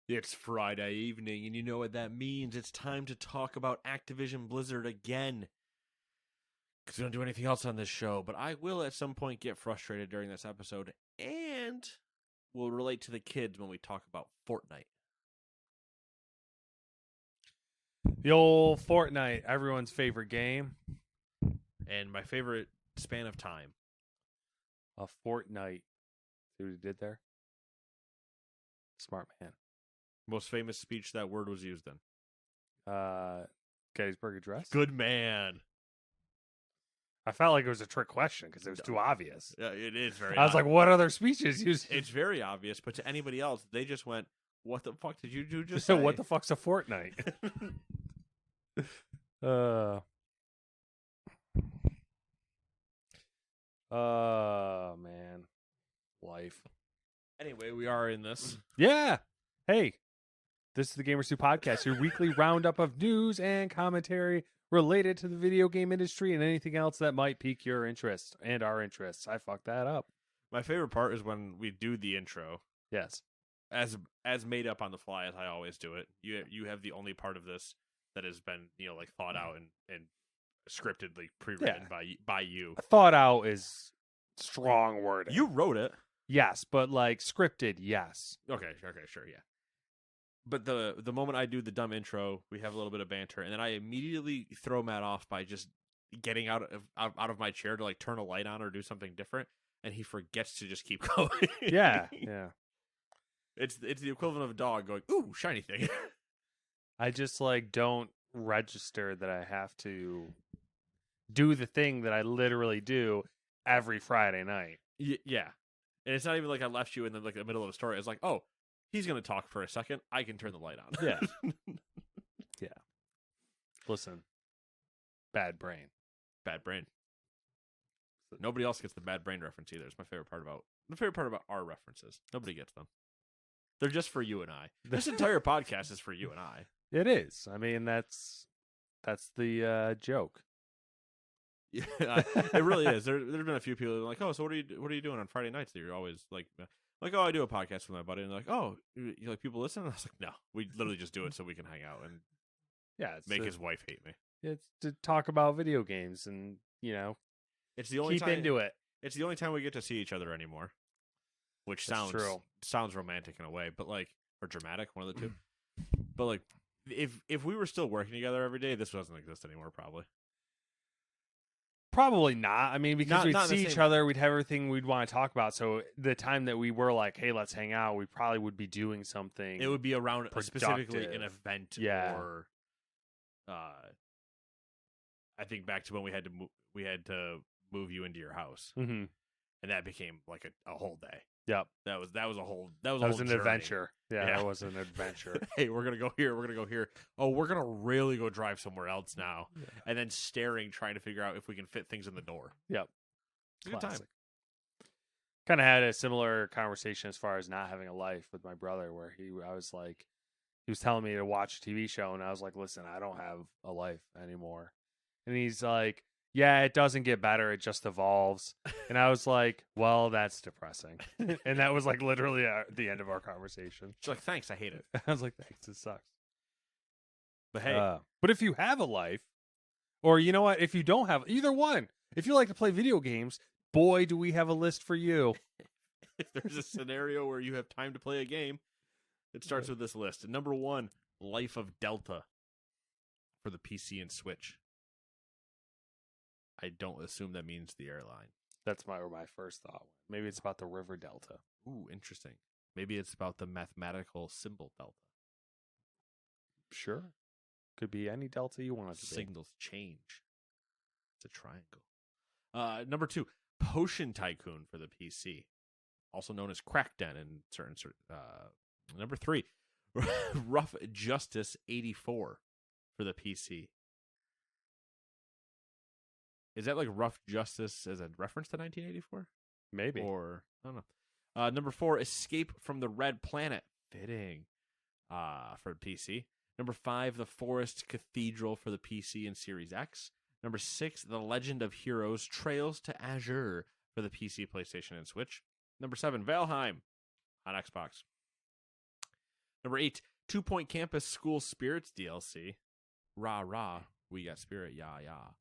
It's Friday evening, and you know what that means. It's time to talk about Activision Blizzard again. Because we don't do anything else on this show, but I will at some point get frustrated during this episode, and we'll relate to the kids when we talk about Fortnite. The old Fortnite, everyone's favorite game. And my favorite span of time. A fortnight. See what he did there? Smart man. Most famous speech that word was used in. Gettysburg Address? Good man. I felt like it was a trick question because it was too obvious. Yeah, it is very I was like, what other speeches used? It's very obvious, but to anybody else, they just went, what the fuck did you do just say? What the fuck's a fortnight? Man. Life. Anyway, we are in this. Yeah. Hey, this is the Gamers 2 Podcast, your weekly roundup of news and commentary related to the video game industry and anything else that might pique your interest and our interests. I fucked that up. My favorite part is when we do the intro. Yes. As made up on the fly, as I always do it. You have the only part of this that has been, like thought out and scriptedly pre-written by you. Thought out is strong wording. You wrote it. Yes, but like scripted, yes. Okay, sure, yeah. But the moment I do the dumb intro, we have a little bit of banter, and then I immediately throw Matt off by just getting out of my chair to like turn a light on or do something different, and he forgets to just keep going. Yeah. It's the equivalent of a dog going, "Ooh, shiny thing." I just like don't register that I have to do the thing that I literally do every Friday night. Yeah. And it's not even like I left you in the middle of a story. It's like, oh, he's going to talk for a second. I can turn the light on. Yeah. Yeah. Listen. Bad brain. Bad brain. Nobody else gets the bad brain reference either. It's my favorite part about our references. Nobody gets them. They're just for you and I. This entire podcast is for you and I. It is. I mean, that's the joke. Yeah, it really is. There's been a few people who are like, oh, so what are you doing on Friday nights? That you're always like, oh, I do a podcast with my buddy, and they're like, oh, you like people listen? And I was like, no, we literally just do it so we can hang out and make his wife hate me. It's to talk about video games and it's the only keep time, into it. It's the only time we get to see each other anymore, which sounds romantic in a way, but like or dramatic, one of the two. But like if we were still working together every day, this doesn't exist anymore, probably. Probably not. I mean, because we'd see each other, we'd have everything we'd want to talk about. So the time that we were like, hey, let's hang out, we probably would be doing something. It would be around specifically an event, yeah. Or I think back to when we had to move you into your house, and that became like a whole day. Yep, that was an journey. Adventure. Yeah, that was an adventure. Hey, we're gonna go here. We're gonna go here. Oh, we're gonna really go drive somewhere else now, and then trying to figure out if we can fit things in the door. Yep, good time. Kind of had a similar conversation as far as not having a life with my brother, where he was telling me to watch a TV show, and I was like, listen, I don't have a life anymore, and he's like, yeah, it doesn't get better. It just evolves. And I was like, well, that's depressing. And that was like literally the end of our conversation. She's like, thanks, I hate it. I was like, thanks, it sucks. But hey. But if you have a life, or you know what, if you don't have either one, if you like to play video games, boy, do we have a list for you. If there's a scenario where you have time to play a game, it starts with this list. Number 1, Life of Delta for the PC and Switch. I don't assume that means the airline. That's my first thought. Maybe it's about the river delta. Ooh, interesting. Maybe it's about the mathematical symbol delta. Sure. Could be any delta you want it to be. Signals change. It's a triangle. Number 2, Potion Tycoon for the PC. Also known as Crackdown in certain... Number 3, Rough Justice 84 for the PC. Is that like Rough Justice as a reference to 1984? Maybe. Or, I don't know. Number 4, Escape from the Red Planet. Fitting. For PC. Number 5, The Forest Cathedral for the PC and Series X. Number 6, The Legend of Heroes Trails to Azure for the PC, PlayStation, and Switch. Number 7, Valheim on Xbox. Number 8, 2 Point Campus School Spirits DLC. Rah, rah. We got spirit. Yah, yah.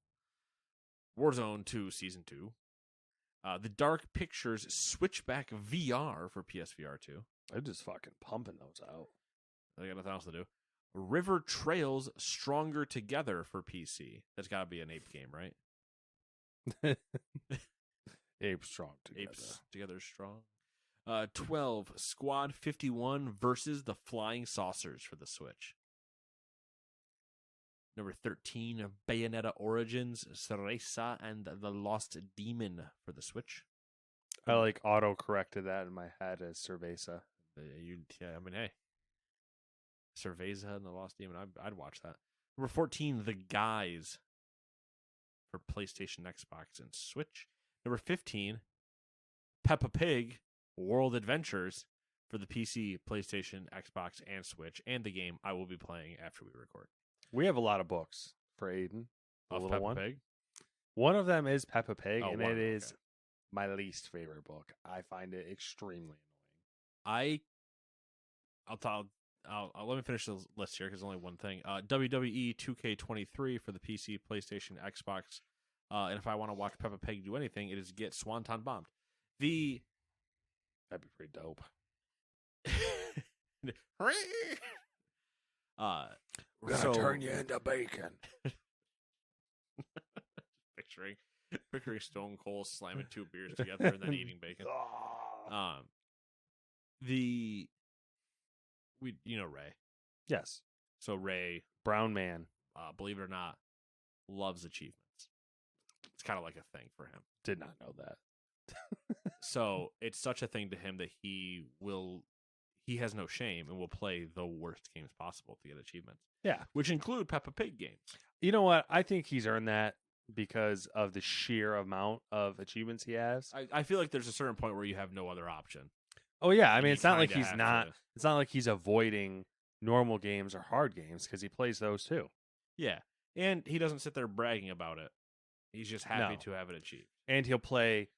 Warzone 2 Season 2. The Dark Pictures Switchback VR for PSVR 2. They're just fucking pumping those out. They got nothing else to do. River Trails Stronger Together for PC. That's got to be an ape game, right? Apes strong together. Apes together strong. 12, Squad 51 versus the Flying Saucers for the Switch. Number 13, Bayonetta Origins, Cereza and the Lost Demon for the Switch. I like auto-corrected that in my head as Cerveza. Hey. Cerveza and the Lost Demon, I'd watch that. Number 14, The Guys for PlayStation, Xbox, and Switch. Number 15, Peppa Pig World Adventures for the PC, PlayStation, Xbox, and Switch, and the game I will be playing after we record. We have a lot of books for Aiden. Of Peppa Pig? One of them is Peppa Pig, and it is okay. my least favorite book. I find it extremely annoying. I'll let me finish the list here because there's only one thing. WWE 2K23 for the PC, PlayStation, Xbox, and if I want to watch Peppa Pig do anything, it is get Swanton bombed. That'd be pretty dope. We're gonna turn you into bacon. Picturing Stone Cold slamming 2 beers together and then eating bacon. Ray. Yes. So Ray, brown man, believe it or not, loves achievements. It's kind of like a thing for him. Did not know that. So it's such a thing to him that he has no shame and will play the worst games possible to get achievements. Yeah. Which include Peppa Pig games. You know what? I think he's earned that because of the sheer amount of achievements he has. I feel like there's a certain point where you have no other option. Oh yeah, I mean, it's not like it's not like he's avoiding normal games or hard games because he plays those too. Yeah. And he doesn't sit there bragging about it. He's just happy to have it achieved. And he'll play.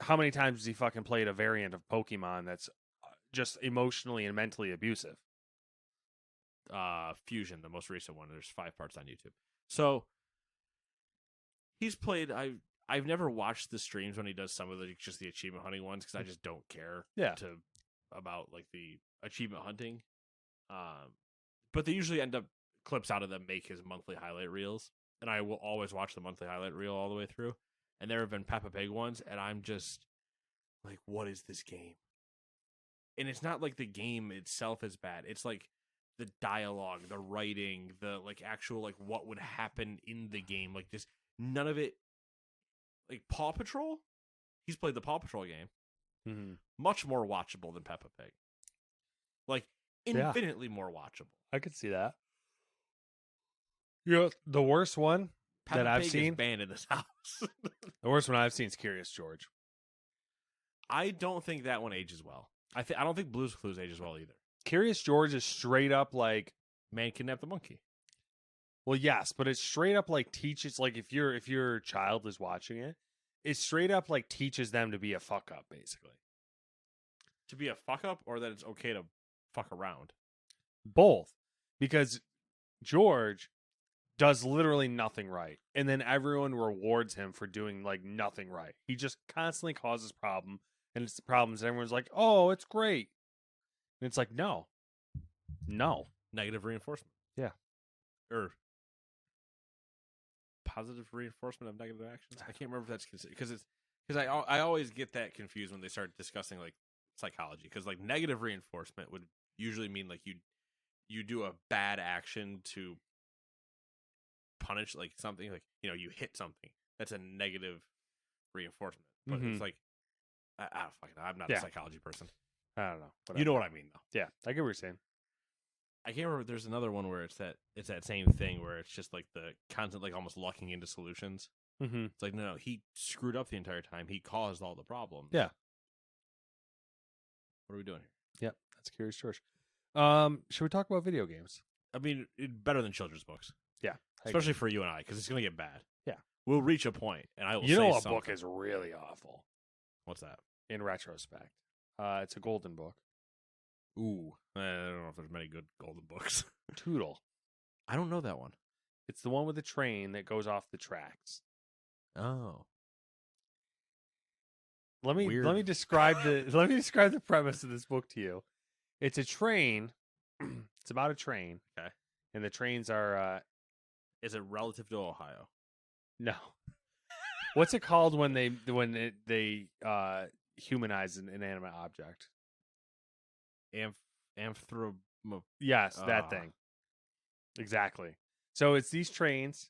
How many times has he fucking played a variant of Pokemon that's just emotionally and mentally abusive? Fusion, the most recent one. There's 5 parts on YouTube. So he's played. I've never watched the streams when he does some of the achievement hunting ones because I just don't care. About like the achievement hunting. But they usually end up clips out of them make his monthly highlight reels, and I will always watch the monthly highlight reel all the way through. And there have been Peppa Pig ones, and I'm just like, what is this game? And it's not like the game itself is bad. It's like the dialogue, the writing, the like actual like what would happen in the game. Like just none of it. Like Paw Patrol, he's played the Paw Patrol game. Mm-hmm. Much more watchable than Peppa Pig. Like infinitely more watchable. I could see that. You know, the worst one Peppa that I've Pig seen is banned in this house. The worst one I've seen is Curious George. I don't think that one ages well. I don't think Blue's Clues ages well either. Curious George is straight up like Man Kidnapped the Monkey. Well, yes, but it's straight up like teaches like if your child is watching it, it straight up like teaches them to be a fuck up, basically. To be a fuck up, or that it's okay to fuck around? Both. Because George does literally nothing right, and then everyone rewards him for doing like nothing right. He just constantly causes problems, and it's the problems, and everyone's like, "Oh, it's great," and it's like, no, Negative reinforcement. Yeah, or positive reinforcement of negative actions. I can't remember if that's because I always get that confused when they start discussing like psychology, because like negative reinforcement would usually mean like you do a bad action to punish like something, like you hit something. That's a negative reinforcement. But it's like I don't fucking know. I'm not a psychology person. I don't know. Whatever. You know what I mean, though. Yeah, I get what you're saying. I can't remember. There's another one where it's that same thing where it's just like the constant like almost lucking into solutions. Mm-hmm. It's like no, he screwed up the entire time. He caused all the problems. Yeah. What are we doing here? Yep, that's Curious George. Should we talk about video games? I mean, better than children's books. Yeah, especially for you and I, because it's going to get bad. Yeah, we'll reach a point, and I will. You know, a something. book is really awful. What's that? In retrospect, it's a golden book. Ooh, I don't know if there's many good golden books. Toodle. I don't know that one. It's the one with the train that goes off the tracks. Oh, Let me Weird. describe the premise of this book to you. It's a train. It's about a train. Okay. And the trains are is it relative to Ohio? no. What's it called when they humanize an inanimate object? Anthropo. Yes, that thing. Exactly. So it's these trains,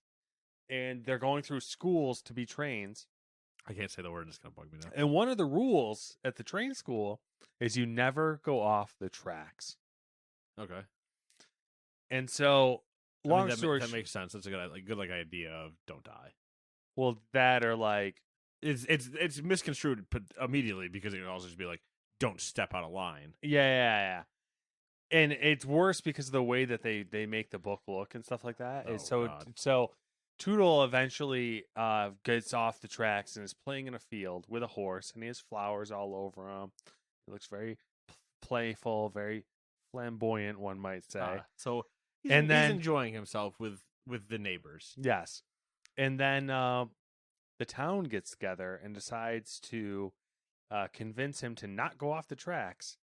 and they're going through schools to be trains. I can't say the word; it's gonna bug me now. And one of the rules at the train school is you never go off the tracks. Okay. And so, long story that makes sense. It's a good idea of don't die. Well, that or like it's misconstrued immediately because it can also just be like don't step out of line. yeah. And it's worse because of the way that they make the book look and stuff like that. So Toodle eventually gets off the tracks and is playing in a field with a horse, and he has flowers all over him. He looks very playful, very flamboyant, one might say. So he's enjoying himself with the neighbors. Yes. And then the town gets together and decides to convince him to not go off the tracks.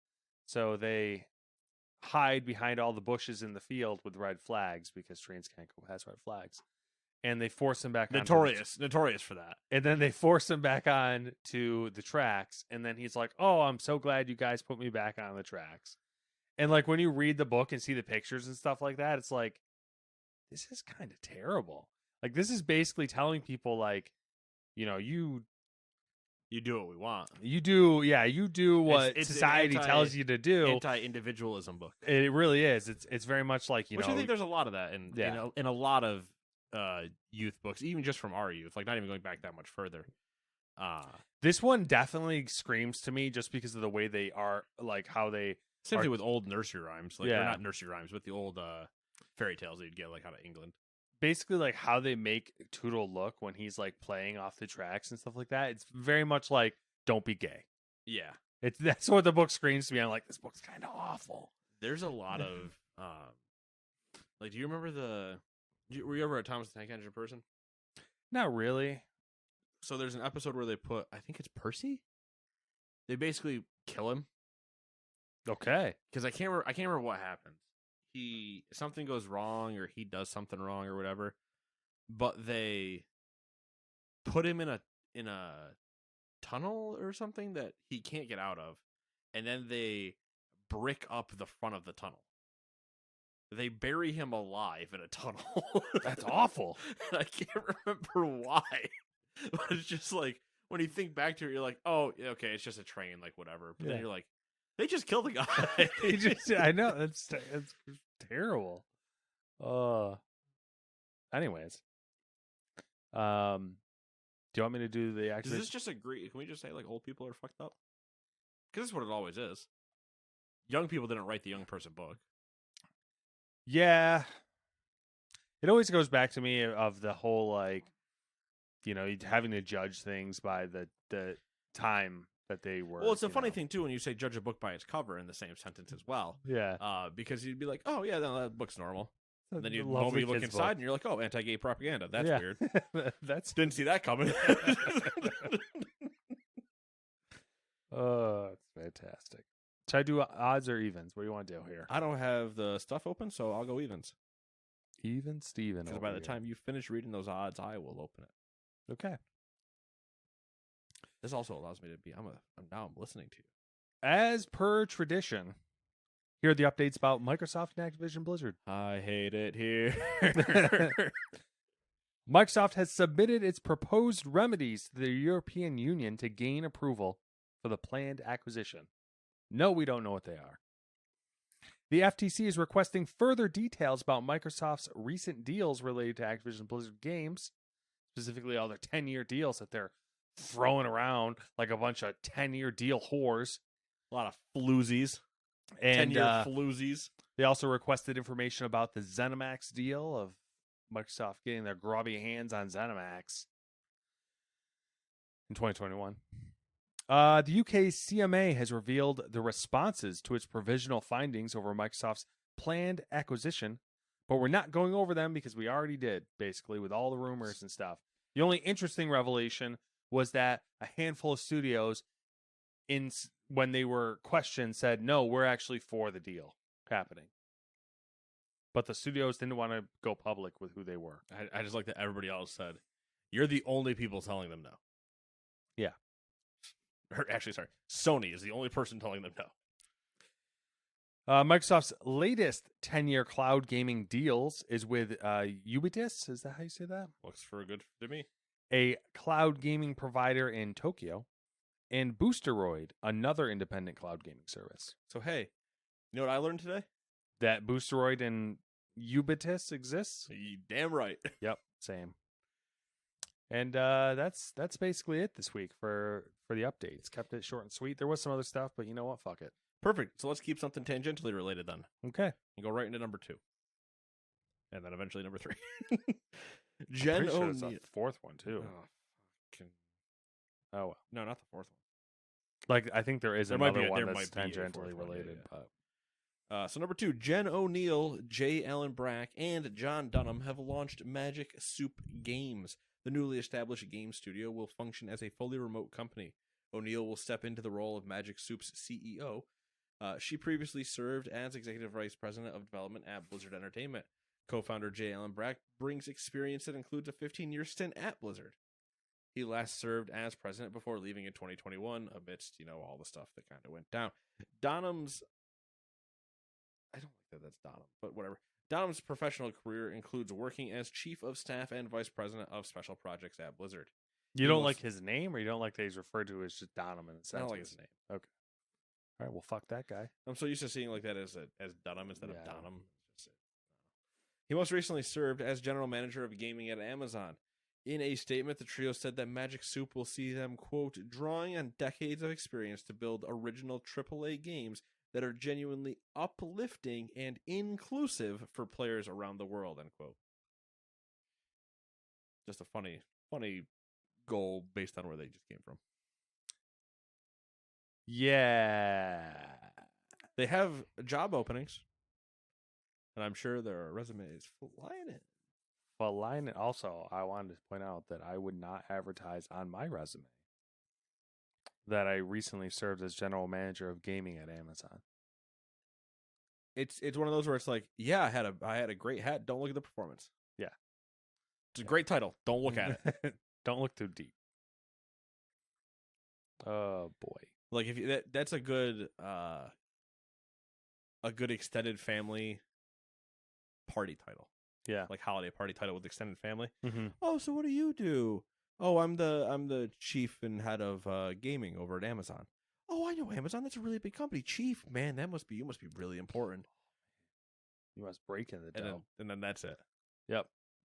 So they hide behind all the bushes in the field with red flags because trains can't go past red flags. And they force him back notorious for that. And then they force him back on to the tracks. And then he's like, oh, I'm so glad you guys put me back on the tracks. And like when you read the book and see the pictures and stuff like that, it's like, this is kind of terrible. Like this is basically telling people like, you do what we want. You do what society tells you to do. Anti-individualism book. It really is. It's very much like, Which I think there's a lot of that in a lot of youth books, even just from our youth, like not even going back that much further. This one definitely screams to me just because of the way they are, like how they same thing with old nursery rhymes, like they're not nursery rhymes, but the old fairy tales that you'd get like out of England. Basically, like how they make Toodle look when he's like playing off the tracks and stuff like that. It's very much like, don't be gay. Yeah, that's what the book screams to me. I'm like, this book's kind of awful. There's a lot of like, do you remember were you ever a Thomas the Tank Engine person? Not really. So there's an episode where they put, I think it's Percy. They basically kill him. Okay. Because I can't remember what happens. Something goes wrong, or he does something wrong, or whatever. But they put him in a tunnel or something that he can't get out of, and then they brick up the front of the tunnel. They bury him alive in a tunnel. That's awful. And I can't remember why. But it's just like, when you think back to it, you're like, oh, okay, it's just a train, like whatever. But then you're like, they just killed the guy. I know, it's terrible. Anyways, do you want me to do the Does this just agree? Can we just say like old people are fucked up? Because that's what it always is. Young people didn't write the young person book. Yeah, it always goes back to me of the whole like, having to judge things by the time that they were. Well, it's a funny thing too when you say judge a book by its cover in the same sentence as well. Yeah. Because you'd be like, oh yeah, that book's normal. And then you look inside book. And you're like, oh, anti-gay propaganda. That's weird. Didn't see that coming. Oh, it's fantastic. Should I do odds or evens? What do you want to do here? I don't have the stuff open, so I'll go evens. Even Steven. Because by the time you finish reading those odds, I will open it. Okay. This also allows me to be. I'm listening to you. As per tradition, here are the updates about Microsoft and Activision Blizzard. I hate it here. Microsoft has submitted its proposed remedies to the European Union to gain approval for the planned acquisition. No, we don't know what they are. The FTC is requesting further details about Microsoft's recent deals related to Activision Blizzard games, specifically all their 10-year deals that they're throwing around like a bunch of 10-year deal whores. A lot of floozies. And 10-year floozies. They also requested information about the ZeniMax deal of Microsoft getting their grubby hands on ZeniMax in 2021. The UK CMA has revealed the responses to its provisional findings over Microsoft's planned acquisition, but we're not going over them because we already did, basically, with all the rumors and stuff. The only interesting revelation was that a handful of studios, when they were questioned, said, no, we're actually for the deal happening. But the studios didn't want to go public with who they were. I just like that everybody else said, you're the only people telling them no. Yeah. Or actually, sorry, Sony is the only person telling them no. Microsoft's latest 10-year cloud gaming deals is with Ubitus. Is that how you say that? Looks for good to me. A cloud gaming provider in Tokyo, and Boosteroid, another independent cloud gaming service. So, hey, you know what I learned today? That Boosteroid and Ubitus exists? You damn right. Yep, same. And that's basically it this week for the updates. Kept it short and sweet. There was some other stuff, but you know what? Fuck it. Perfect. So let's keep something tangentially related then. Okay. And go right into number 2. And then eventually number 3. Jen Sure O'Neill. it's the fourth one, too. Oh, well. No, not the fourth one. Like, I think there is There might another be one there that's might be a tangentially fourth one, related. yeah. But So number 2, Jen O'Neill, J. Allen Brack, and John Dunham have launched Magic Soup Games. The newly established game studio will function as a fully remote company. O'Neill will step into the role of Magic Soup's CEO. She previously served as Executive Vice President of Development at Blizzard Entertainment. Co-founder J. Allen Brack brings experience that includes a 15-year stint at Blizzard. He last served as president before leaving in 2021 amidst, all the stuff that kind of went down. Dunham's... I don't like that that's Dunham, but whatever. Dunham's professional career includes working as Chief of Staff and Vice President of Special Projects at Blizzard. you don't like his name, or you don't like that he's referred to as just Dunham in a sense? I don't like his name. Okay. All right, well, fuck that guy. I'm so used to seeing like that as Dunham instead of Yeah. Dunham. He most recently served as General Manager of Gaming at Amazon. In a statement, the trio said that Magic Soup will see them, quote, drawing on decades of experience to build original AAA games that are genuinely uplifting and inclusive for players around the world, end quote. Just a funny goal based on where they just came from. Yeah. They have job openings, and I'm sure their resume is flying in. Well, also, I wanted to point out that I would not advertise on my resume that I recently served as General Manager of Gaming at Amazon. It's one of those where it's like, yeah, I had a great hat. Don't look at the performance. Yeah. It's a great title. Don't look at it. Don't look too deep. Oh boy. Like if you, that's a good extended family party title. Yeah. Like holiday party title with extended family. Mm-hmm. Oh, so what do you do? Oh, I'm the chief and head of gaming over at Amazon. Oh, I know Amazon. That's a really big company. Chief, man, you must be really important. You must break in the dough. And then that's it. Yep.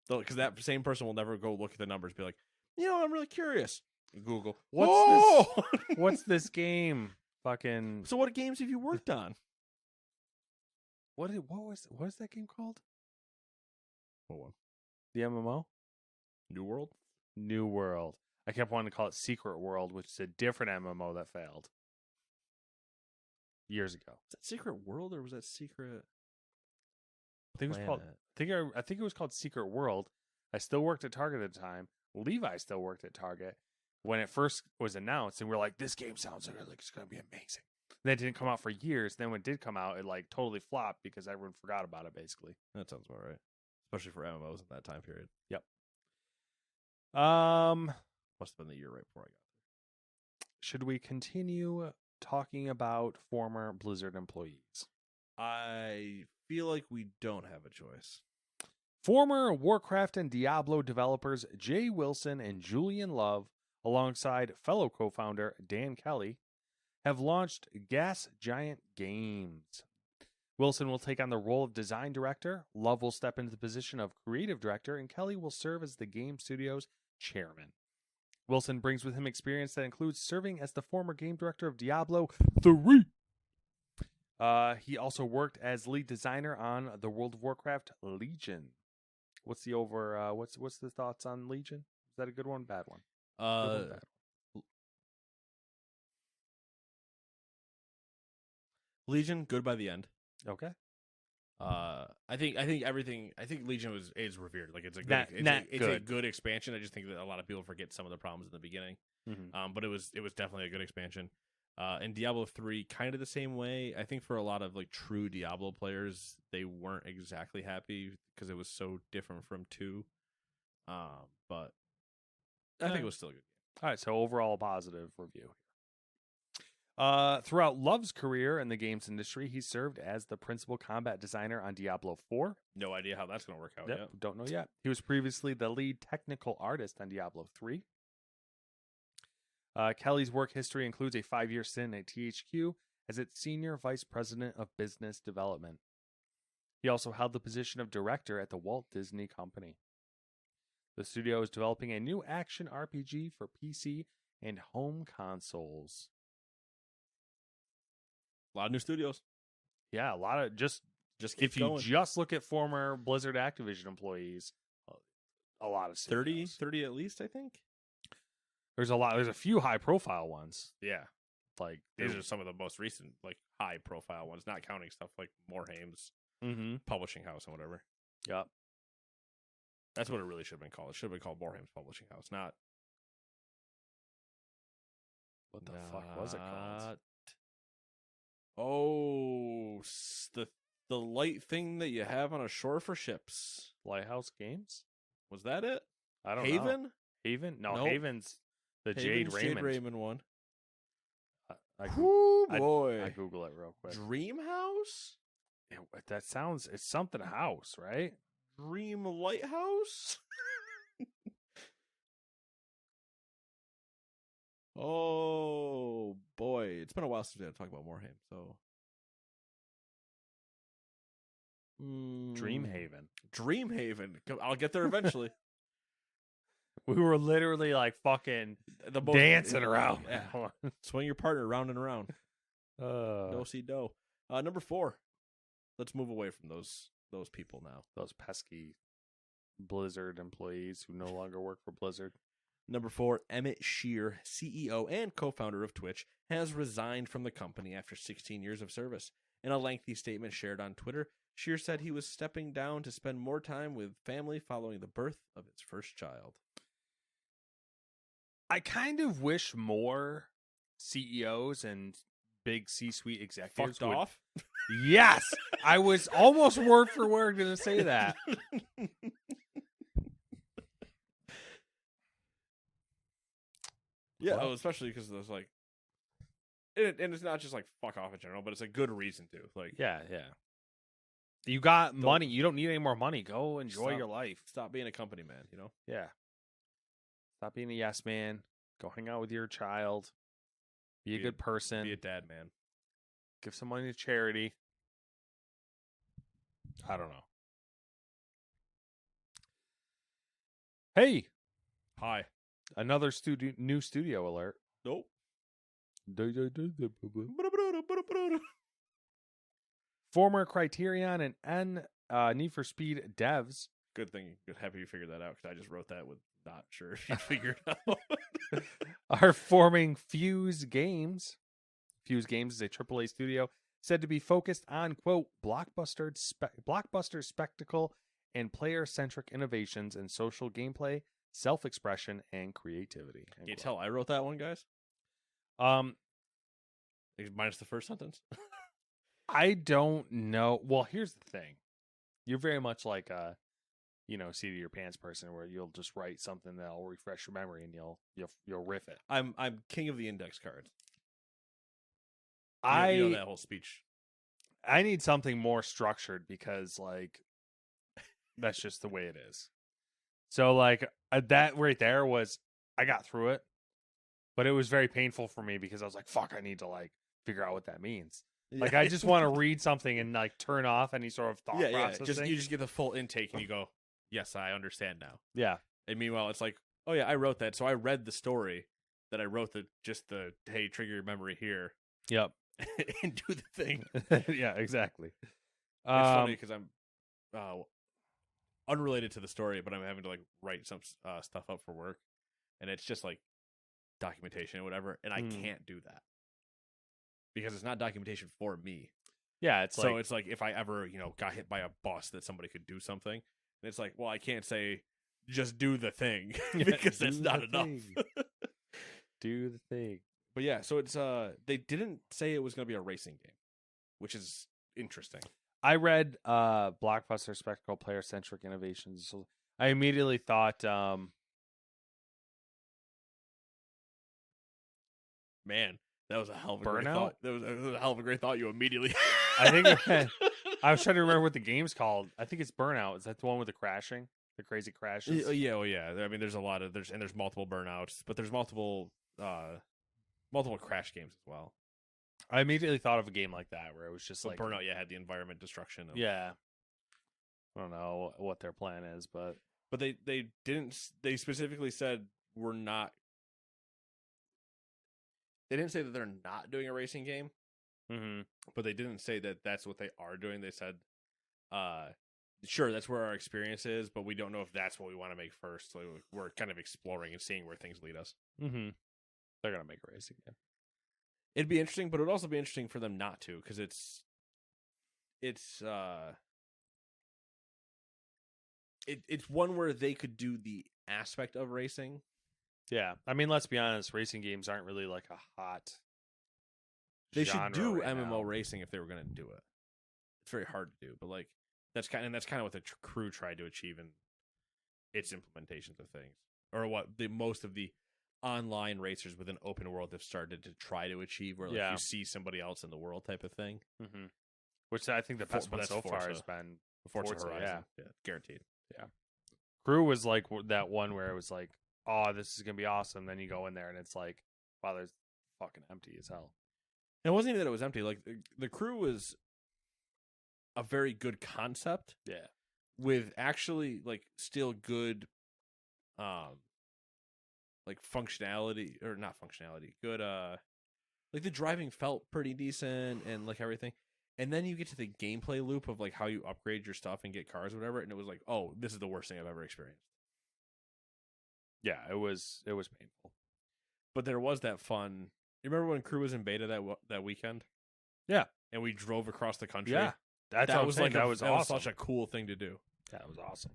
Because that same person will never go look at the numbers. Be like, I'm really curious. Google. What's this game? Fucking. So what games have you worked on? What is that game called? What one? The MMO? New World? New World. I kept wanting to call it Secret World, which is a different MMO that failed years ago. Was that Secret World or was that Secret? I think it was called. I think it was called Secret World. I still worked at Target at the time. Levi still worked at Target when it first was announced, and we're like, "This game sounds like it's going to be amazing." And that didn't come out for years. Then when it did come out, it like totally flopped because everyone forgot about it. Basically, that sounds about right, especially for MMOs in that time period. Yep. Must have been the year right before I got there. Should we continue talking about former Blizzard employees? I feel like we don't have a choice. Former Warcraft and Diablo developers Jay Wilson and Julian Love, alongside fellow co-founder Dan Kelly, have launched Gas Giant Games. Wilson will take on the role of design director, Love will step into the position of creative director, and Kelly will serve as the game studio's chairman. Wilson brings with him experience that includes serving as the former game director of Diablo 3. He also worked as lead designer on the World of Warcraft Legion. What's the thoughts on Legion? Is that a good one, bad one? Good one, bad one. Legion, good by the end. Okay. I think everything. I think Legion is revered. Like it's a good, Not a good expansion. I just think that a lot of people forget some of the problems in the beginning. Mm-hmm. But it was definitely a good expansion. And Diablo 3, kind of the same way. I think for a lot of like true Diablo players, they weren't exactly happy because it was so different from 2. But I think it was still a good game. All right, so overall positive review. Throughout Love's career in the games industry, he served as the principal combat designer on Diablo 4. No idea how that's going to work out yet. Don't know yet. He was previously the lead technical artist on Diablo 3. Kelly's work history includes a 5-year stint at THQ as its senior vice president of business development. He also held the position of director at the Walt Disney Company. The studio is developing a new action RPG for PC and home consoles. A lot of new studios. Yeah, a lot of just keep if you going. just look at former Blizzard Activision employees, a lot of 30 studios. at least, I think. There's a few high profile ones. Yeah. Like These are some of the most recent, like high profile ones, not counting stuff like Moorhame's publishing house and whatever. Yep. That's what it really should have been called. It should have been called Moorhame's publishing house, not what the fuck was it called? Oh, the light thing that you have on a shore for ships. Lighthouse Games? Was that it? I don't know. Haven? Haven? No, Nope. Haven's the Jade Raymond. Jade Raymond one. Whoo, boy. I Google it real quick. Dream House? That sounds, it's something house, right? Dream Lighthouse? Oh boy, it's been a while since we had to talk about Moorhame. So, Dreamhaven. I'll get there eventually. We were literally like fucking dancing around. Yeah. Swing your partner round and around. Do. Number 4. Let's move away from those people now. Those pesky Blizzard employees who no longer work for Blizzard. Number 4, Emmett Shear, CEO and co-founder of Twitch, has resigned from the company after 16 years of service. In a lengthy statement shared on Twitter, Shear said he was stepping down to spend more time with family following the birth of his first child. I kind of wish more CEOs and big C-suite executives fucked off. Yes, I was almost word for word going to say that. Yeah, especially because there's like, and it's not just like fuck off in general, but it's a good reason to. Like, yeah. You got money. You don't need any more money. Go enjoy your life. Stop being a company man, you know? Yeah. Stop being a yes man. Go hang out with your child. Be a good person. Be a dad man. Give some money to charity. I don't know. Hey. Hi. Another new studio alert. Nope. Former Criterion and Need for Speed devs. Good thing. Happy you figured that out because I just wrote that with not sure if you figured it out. Are forming Fuse Games. Fuse Games is a AAA studio said to be focused on, quote, blockbuster spectacle and player-centric innovations in social gameplay, self-expression, and creativity. Can you tell I wrote that one, guys? Minus the first sentence. I don't know. Well, here's the thing. You're very much like a, seat of your pants person where you'll just write something that'll refresh your memory and you'll riff it. I'm king of the index cards. You know that whole speech. I need something more structured because that's just the way it is. So that right there was, I got through it, but it was very painful for me because I was like, fuck, I need to figure out what that means. Yeah. I just want to read something and turn off any sort of thought process. You just get the full intake and you go, yes, I understand now. Yeah. And meanwhile, it's like, oh yeah, I wrote that. So I read the story that I wrote hey, trigger your memory here. Yep. And do the thing. Yeah, exactly. It's funny because I'm unrelated to the story, but I'm having to write some stuff up for work, and it's just documentation or whatever, and I can't do that because it's not documentation for me. Yeah, it's So like it's like if I ever, got hit by a bus that somebody could do something. And it's like, well, I can't say just do the thing because that's do not the enough. thing. Do the thing. But yeah, so it's they didn't say it was going to be a racing game, which is interesting. I read blockbuster spectacle player centric innovations. So I immediately thought Man, that was a hell of a great Burnout? thought. That was a hell of a great thought you immediately I think I was trying to remember what the game's called. I think it's Burnout. Is that the one with the crashing? The crazy crashes? Yeah, well, yeah. I mean, there's a lot of there's multiple burnouts, but there's multiple crash games as well. I immediately thought of a game like that where it was just So like Burnout, yeah, had the environment destruction. Yeah. I don't know what their plan is, but they didn't. They specifically said we're not. They didn't say that they're not doing a racing game, but they didn't say that that's what they are doing. They said, sure, that's where our experience is, but we don't know if that's what we want to make first. So we're kind of exploring and seeing where things lead us. Mm-hmm. They're gonna make a racing game. It'd be interesting, but it would also be interesting for them not to, because it's one where they could do the aspect of racing. Yeah, I mean, let's be honest, racing games aren't really like a hot. They should do right MMO now. racing if they were going to do it. It's very hard to do, but like that's kind of what the crew tried to achieve in its implementations of things, or what most of the online racers with an open world have started to try to achieve, where like you see somebody else in the world type of thing. Mm-hmm. Which I think the best one so far has been Forza Horizon. Yeah, guaranteed. Yeah, Crew was like that one where it was like, oh, this is gonna be awesome. Then you go in there and it's like, wow, there's fucking empty as hell. It wasn't even that it was empty. Like the Crew was a very good concept. Yeah, with actually like still good, like functionality, or not functionality. Good, like the driving felt pretty decent and like everything. And then you get to the gameplay loop of like how you upgrade your stuff and get cars or whatever, and it was like, oh, this is the worst thing I've ever experienced. Yeah, it was painful. But there was that fun. You remember when Crew was in beta that weekend? Yeah, and we drove across the country. Yeah, that was like that was awesome. Such a cool thing to do. That was awesome.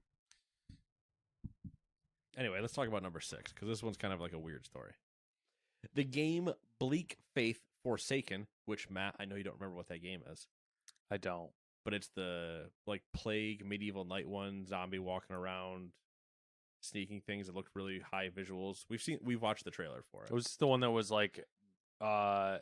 Anyway, let's talk about number 6, because this one's kind of like a weird story. The game Bleak Faith Forsaken, which, Matt, I know you don't remember what that game is. I don't. But it's the like Plague Medieval Night one, zombie walking around, sneaking things that looked really high visuals. We've watched the trailer for it. It was the one that was like, yeah,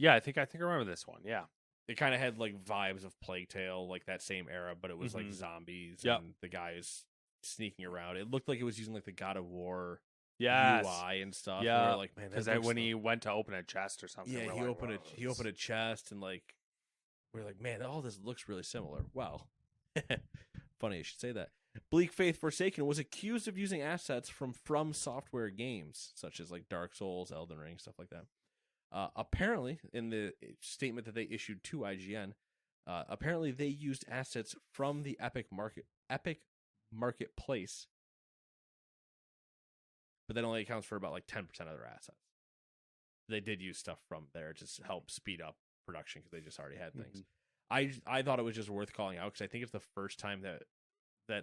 I think I remember this one. Yeah, it kind of had like vibes of Plague Tale, like that same era, but it was like zombies and the guys sneaking around. It looked like it was using like the God of War UI and stuff. Yeah, we like, man, because when he went to open a chest or something, yeah, he opened a chest, and like we're like, man, all this looks really similar. Wow, funny you should say that. Bleak Faith Forsaken was accused of using assets from Software games such as like Dark Souls, Elden Ring, stuff like that. Apparently, in the statement that they issued to IGN, apparently they used assets from the Epic Marketplace, but that only accounts for about like 10% of their assets. They did use stuff from there to help speed up production because they just already had things. I thought it was just worth calling out because I think it's the first time that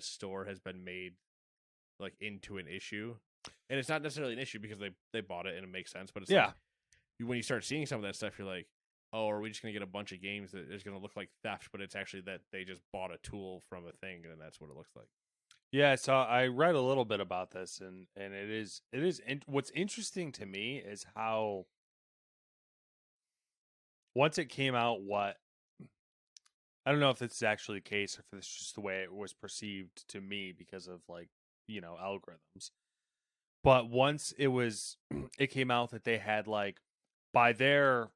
store has been made like into an issue, and it's not necessarily an issue because they bought it and it makes sense, but it's like, when you start seeing some of that stuff, you're like, oh, are we just going to get a bunch of games that is going to look like theft, but it's actually that they just bought a tool from a thing, and that's what it looks like. Yeah, so I read a little bit about this, and it is what's interesting to me is how once it came out, I don't know if this is actually the case or if it's just the way it was perceived to me because of like, algorithms. But once it came out that they had like, by their,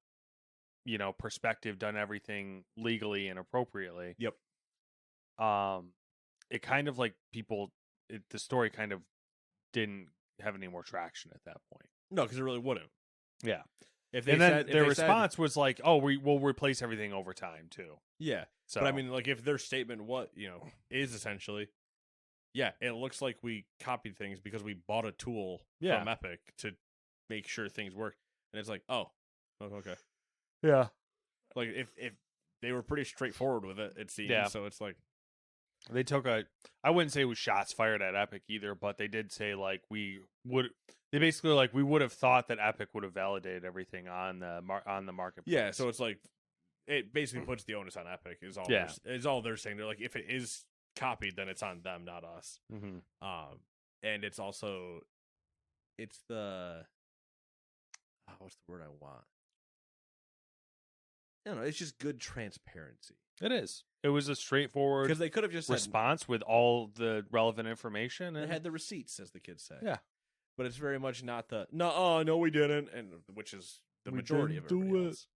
perspective, done everything legally and appropriately. Yep. It kind of like the story kind of didn't have any more traction at that point. No, because it really wouldn't. Yeah. Their response was like, "Oh, we will replace everything over time too." Yeah. So, but I mean, like, if their statement, is essentially, yeah, it looks like we copied things because we bought a tool from Epic to make sure things work, and it's like, oh, okay, yeah. Like if they were pretty straightforward with it. It seems so. It's like they took I wouldn't say it was shots fired at Epic either, but they did say like we would have thought that Epic would have validated everything on the marketplace. Yeah, so it's like it basically puts the onus on Epic. Is all they're saying. They're like, if it is copied, then it's on them, not us. Mm-hmm. And it's also the what's the word I want? I don't know. It's just good transparency. It is. It was a straightforward because they could have just response with all the relevant information. And they had the receipts, as the kids say. Yeah, but it's very much not the no, we didn't, and which is the majority of everybody else.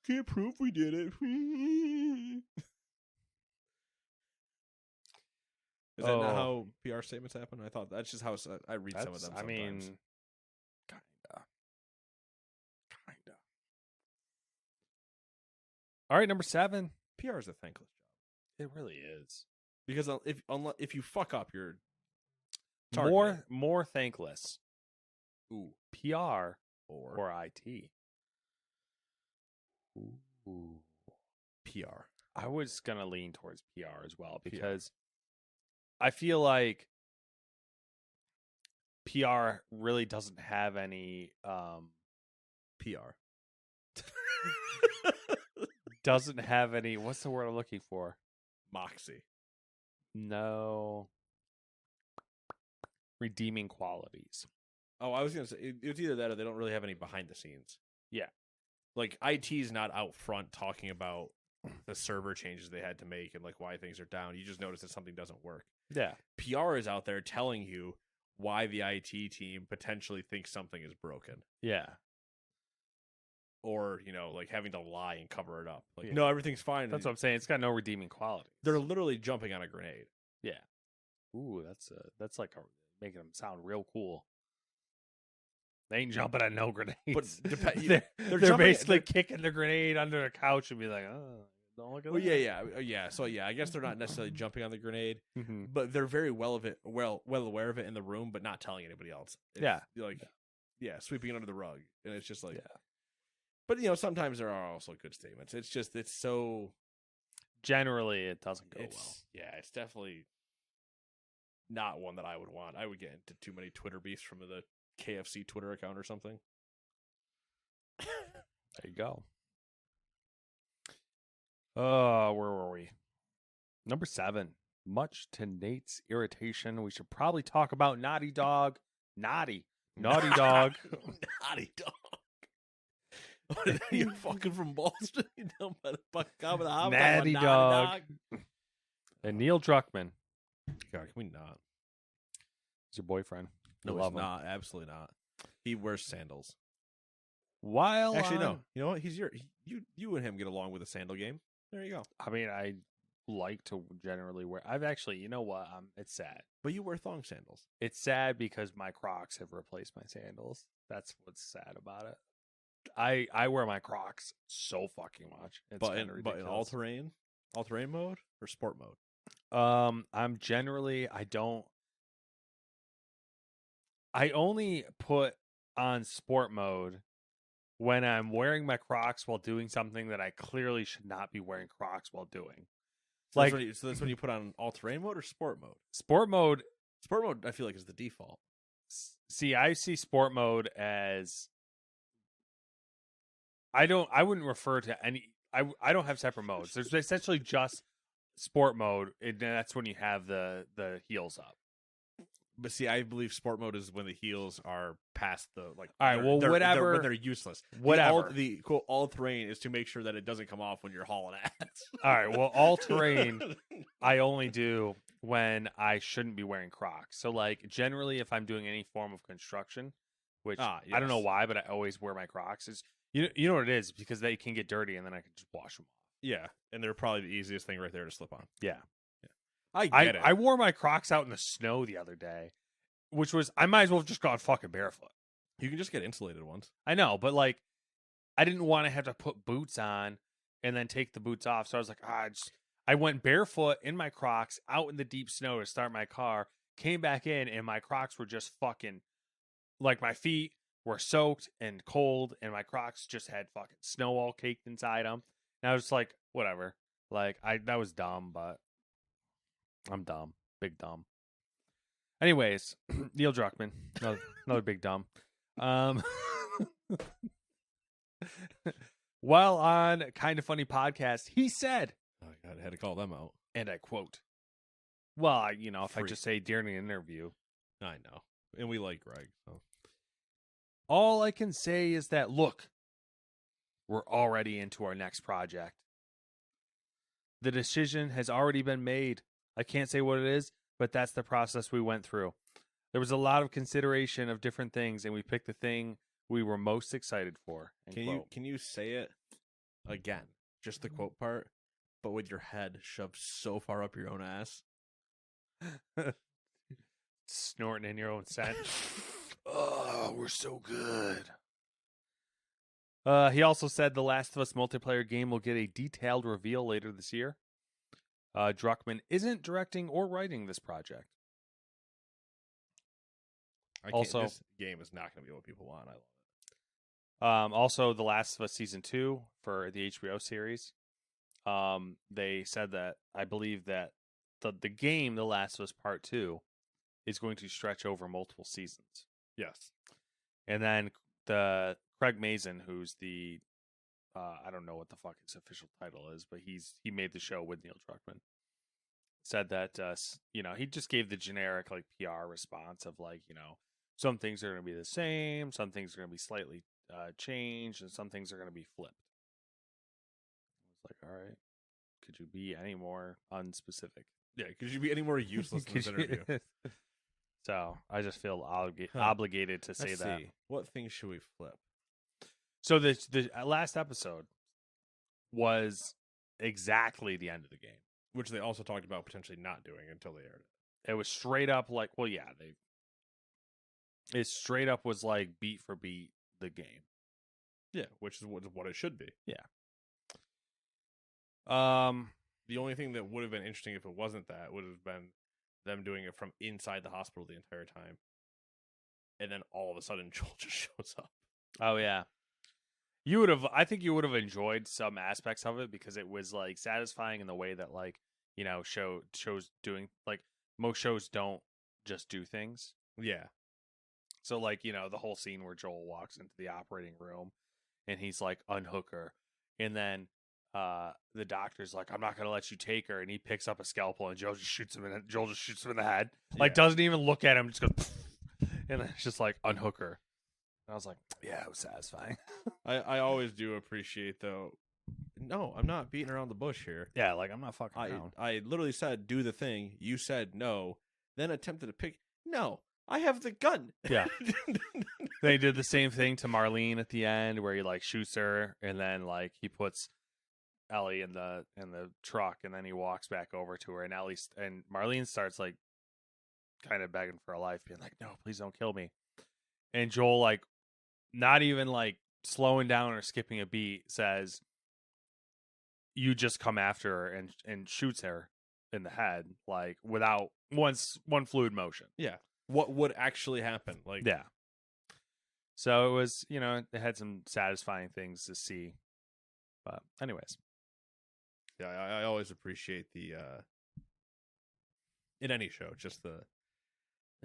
Can't prove we did it. Is that not how PR statements happen? I thought that's just how I read some of them sometimes. I mean, kinda. All right, number 7. PR is a thankless job. It really is. Because if you fuck up, you're more thankless. Ooh, PR or IT. Ooh. PR. I was gonna lean towards PR as well because I feel like PR really doesn't have any PR. Doesn't have any. What's the word I'm looking for? Moxie. No. Redeeming qualities. Oh, I was gonna say it's either that or they don't really have any behind the scenes. Yeah. Like IT's not out front talking about the server changes they had to make and like why things are down. You just notice that something doesn't work. Yeah. PR is out there telling you why the IT team potentially thinks something is broken. Yeah. Or, like having to lie and cover it up. Like, no, everything's fine. That's what I'm saying. It's got no redeeming quality. They're literally jumping on a grenade. Yeah. Ooh, that's like making them sound real cool. They ain't jumping on no grenades. But they're basically kicking the grenade under the couch and be like, oh, don't look at that. Yeah. So, I guess they're not necessarily jumping on the grenade, mm-hmm. but they're very well aware of it in the room, but not telling anybody else. It's sweeping it under the rug. And it's just like... Yeah. But, sometimes there are also good statements. It's just, it's so... Generally, it doesn't go well. Yeah, it's definitely not one that I would want. I would get into too many Twitter beefs from the KFC Twitter account or something. There you go. Where were we? Number 7. Much to Nate's irritation, we should probably talk about Naughty Dog. Naughty Dog. Naughty Dog. What are you fucking from Boston? Naughty Dog. And Neil Druckmann. God, can we not? He's your boyfriend. No, he's not. Absolutely not. He wears sandals. Actually, no. You know what? You and him get along with a sandal game. There you go. I mean, I like to generally wear. I've actually, you know what? It's sad. But you wear thong sandals. It's sad because my Crocs have replaced my sandals. That's what's sad about it. I wear my Crocs so fucking much. But in all-terrain mode or sport mode? I'm generally I only put on sport mode when I'm wearing my Crocs while doing something that I clearly should not be wearing Crocs while doing. So that's when you put on all-terrain mode or sport mode? Sport mode, I feel like is the default. See, I see sport mode as I wouldn't refer to any. I don't have separate modes. There's essentially just sport mode, and that's when you have the heels up. But see, I believe sport mode is when the heels are past the like. All right, well, whatever. When they're useless. Whatever. The quote all terrain is to make sure that it doesn't come off when you're hauling ass. All right, well, all terrain I only do when I shouldn't be wearing Crocs. So, like, generally, if I'm doing any form of construction, which I don't know why, but I always wear my Crocs. You know what it is, because they can get dirty and then I can just wash them off. Yeah, and they're probably the easiest thing right there to slip on. Yeah. I get it. I wore my Crocs out in the snow the other day, which was, I might as well have just gone fucking barefoot. You can just get insulated ones. I know, but like, I didn't want to have to put boots on and then take the boots off. So I was like, I went barefoot in my Crocs out in the deep snow to start my car, came back in, and my Crocs were just fucking, like, my feet were soaked and cold, and my Crocs just had fucking snow all caked inside them. And I was like, whatever. Like that was dumb, but I'm dumb, big dumb. Anyways, Neil Druckmann, another big dumb. Um, while on Kind of Funny podcast, he said, Oh God, I had to call them out. and I quote, "Well, if I Free. just say during an interview, I know, and we like Greg. So all I can say is that look, we're already into our next project. The decision has already been made. I can't say what it is, but that's the process we went through. There was a lot of consideration of different things, and we picked the thing we were most excited for." can you say it again? Just the quote part, but with your head shoved so far up your own ass. Snorting in your own scent. Oh, we're so good. He also said the Last of Us multiplayer game will get a detailed reveal later this year. Druckmann isn't directing or writing this project. Also, this game is not going to be what people want. I love it. Also, The Last of Us Season 2 for the HBO series. They said that I believe that the game, The Last of Us Part 2, is going to stretch over multiple seasons. Yes. And then the Craig Mazin, who's the I don't know what the fuck his official title is, but he made the show with Neil Druckmann. Said that he just gave the generic like PR response of like, some things are going to be the same, some things are going to be slightly changed, and some things are going to be flipped. I was like, all right, could you be any more unspecific? Yeah, could you be any more useless in this interview? So I just feel obligated to say that. What things should we flip? So the last episode was exactly the end of the game, which they also talked about potentially not doing until they aired it. It was straight up like, well, yeah, it straight up was like beat for beat the game. Yeah, which is what it should be. Yeah. The only thing that would have been interesting if it wasn't that would have been them doing it from inside the hospital the entire time, and then all of a sudden Joel just shows up. Oh yeah, I think you would have enjoyed some aspects of it because it was like satisfying in the way that like shows doing like most shows don't just do things. Yeah. So like the whole scene where Joel walks into the operating room and he's like unhook her, and then the doctor's like, I'm not gonna let you take her, and he picks up a scalpel and Joel just shoots him in the head. Like doesn't even look at him, just goes and then it's just like unhook her. And I was like, yeah, it was satisfying. I always do appreciate though. No, I'm not beating around the bush here. Yeah, like I'm not fucking around. I literally said do the thing. You said no, then attempted to pick. No, I have the gun. Yeah. They did the same thing to Marlene at the end where he like shoots her and then like he puts Ellie in the truck and then he walks back over to her and Marlene starts like kind of begging for her life, being like, no, please don't kill me. And Joel, like not even like slowing down or skipping a beat, says, you just come after her and shoots her in the head, like without one fluid motion. Yeah. What would actually happen? Like, yeah. So it was, it had some satisfying things to see. But anyways. Yeah, I always appreciate the in any show, just the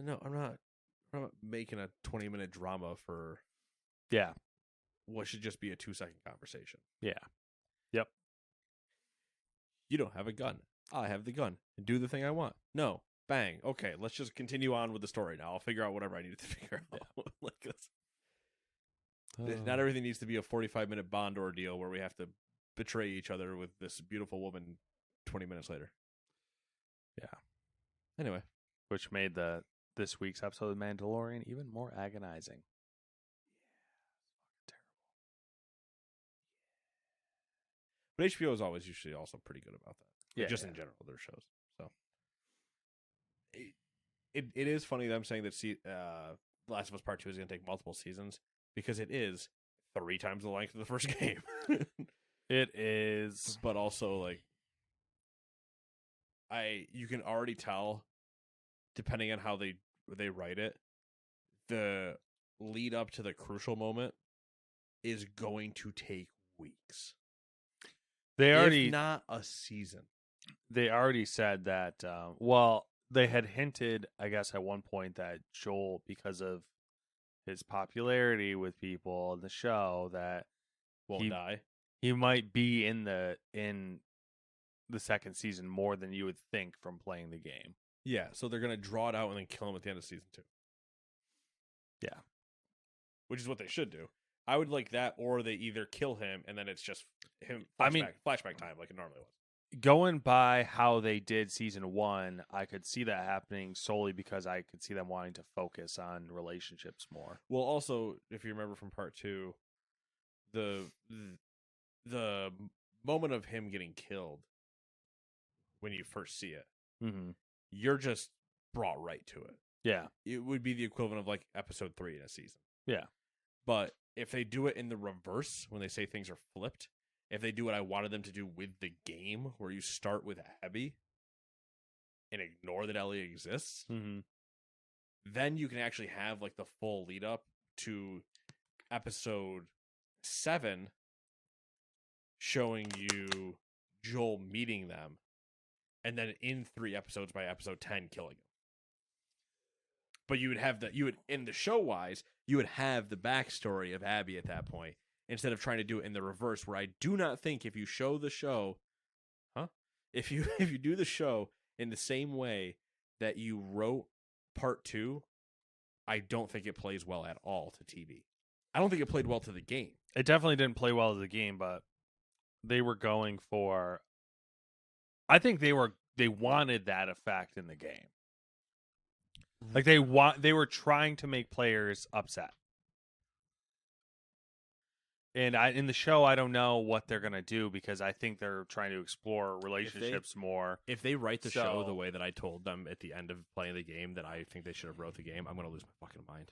no, I'm not making a 20-minute drama for what should just be a 2-second conversation. Yeah. Yep. You don't have a gun. I have the gun. Do the thing I want. No. Bang. Okay, let's just continue on with the story now. I'll figure out whatever I need to figure out. Yeah. Like this. Not everything needs to be a 45-minute Bond ordeal where we have to betray each other with this beautiful woman 20 minutes later. Yeah. Anyway. Which made this week's episode of The Mandalorian even more agonizing. Yeah. Terrible. But HBO is always usually also pretty good about that. Yeah. Just in general, their shows. So it is funny them saying that The Last of Us Part 2 is going to take multiple seasons because it is 3 times the length of the first game. It is. But also, like, you can already tell, depending on how they write it, the lead up to the crucial moment is going to take weeks. They already if not a season. they already said that. Well, they had hinted, I guess, at one point that Joel, because of his popularity with people in the show, that Won't die. he might be in the second season more than you would think from playing the game. Yeah, so they're gonna draw it out and then kill him at the end of season 2. Yeah. Which is what they should do. I would like that, or they either kill him and then it's just him. Flashback, I mean, flashback time like it normally was. Going by how they did season 1, I could see that happening solely because I could see them wanting to focus on relationships more. Well, also, if you remember from part 2, the moment of him getting killed when you first see it, you're just brought right to it. Yeah. It would be the equivalent of like episode 3 in a season. Yeah. But if they do it in the reverse, when they say things are flipped, if they do what I wanted them to do with the game, where you start with Abby and ignore that Ellie exists, then you can actually have like the full lead up to episode 7 showing you Joel meeting them, and then in 3 episodes by episode 10 killing him. But you would have in the show wise, you would have the backstory of Abby at that point, instead of trying to do it in the reverse, where I do not think if you show the show, if you do the show in the same way that you wrote part 2, I don't think it plays well at all to TV. I don't think it played well to the game. It definitely didn't play well to the game, but they were going for. I think they wanted that effect in the game. Like they were trying to make players upset. And in the show, I don't know what they're gonna do because I think they're trying to explore relationships more. If they write the show the way that I told them at the end of playing the game that I think they should have wrote the game, I'm gonna lose my fucking mind.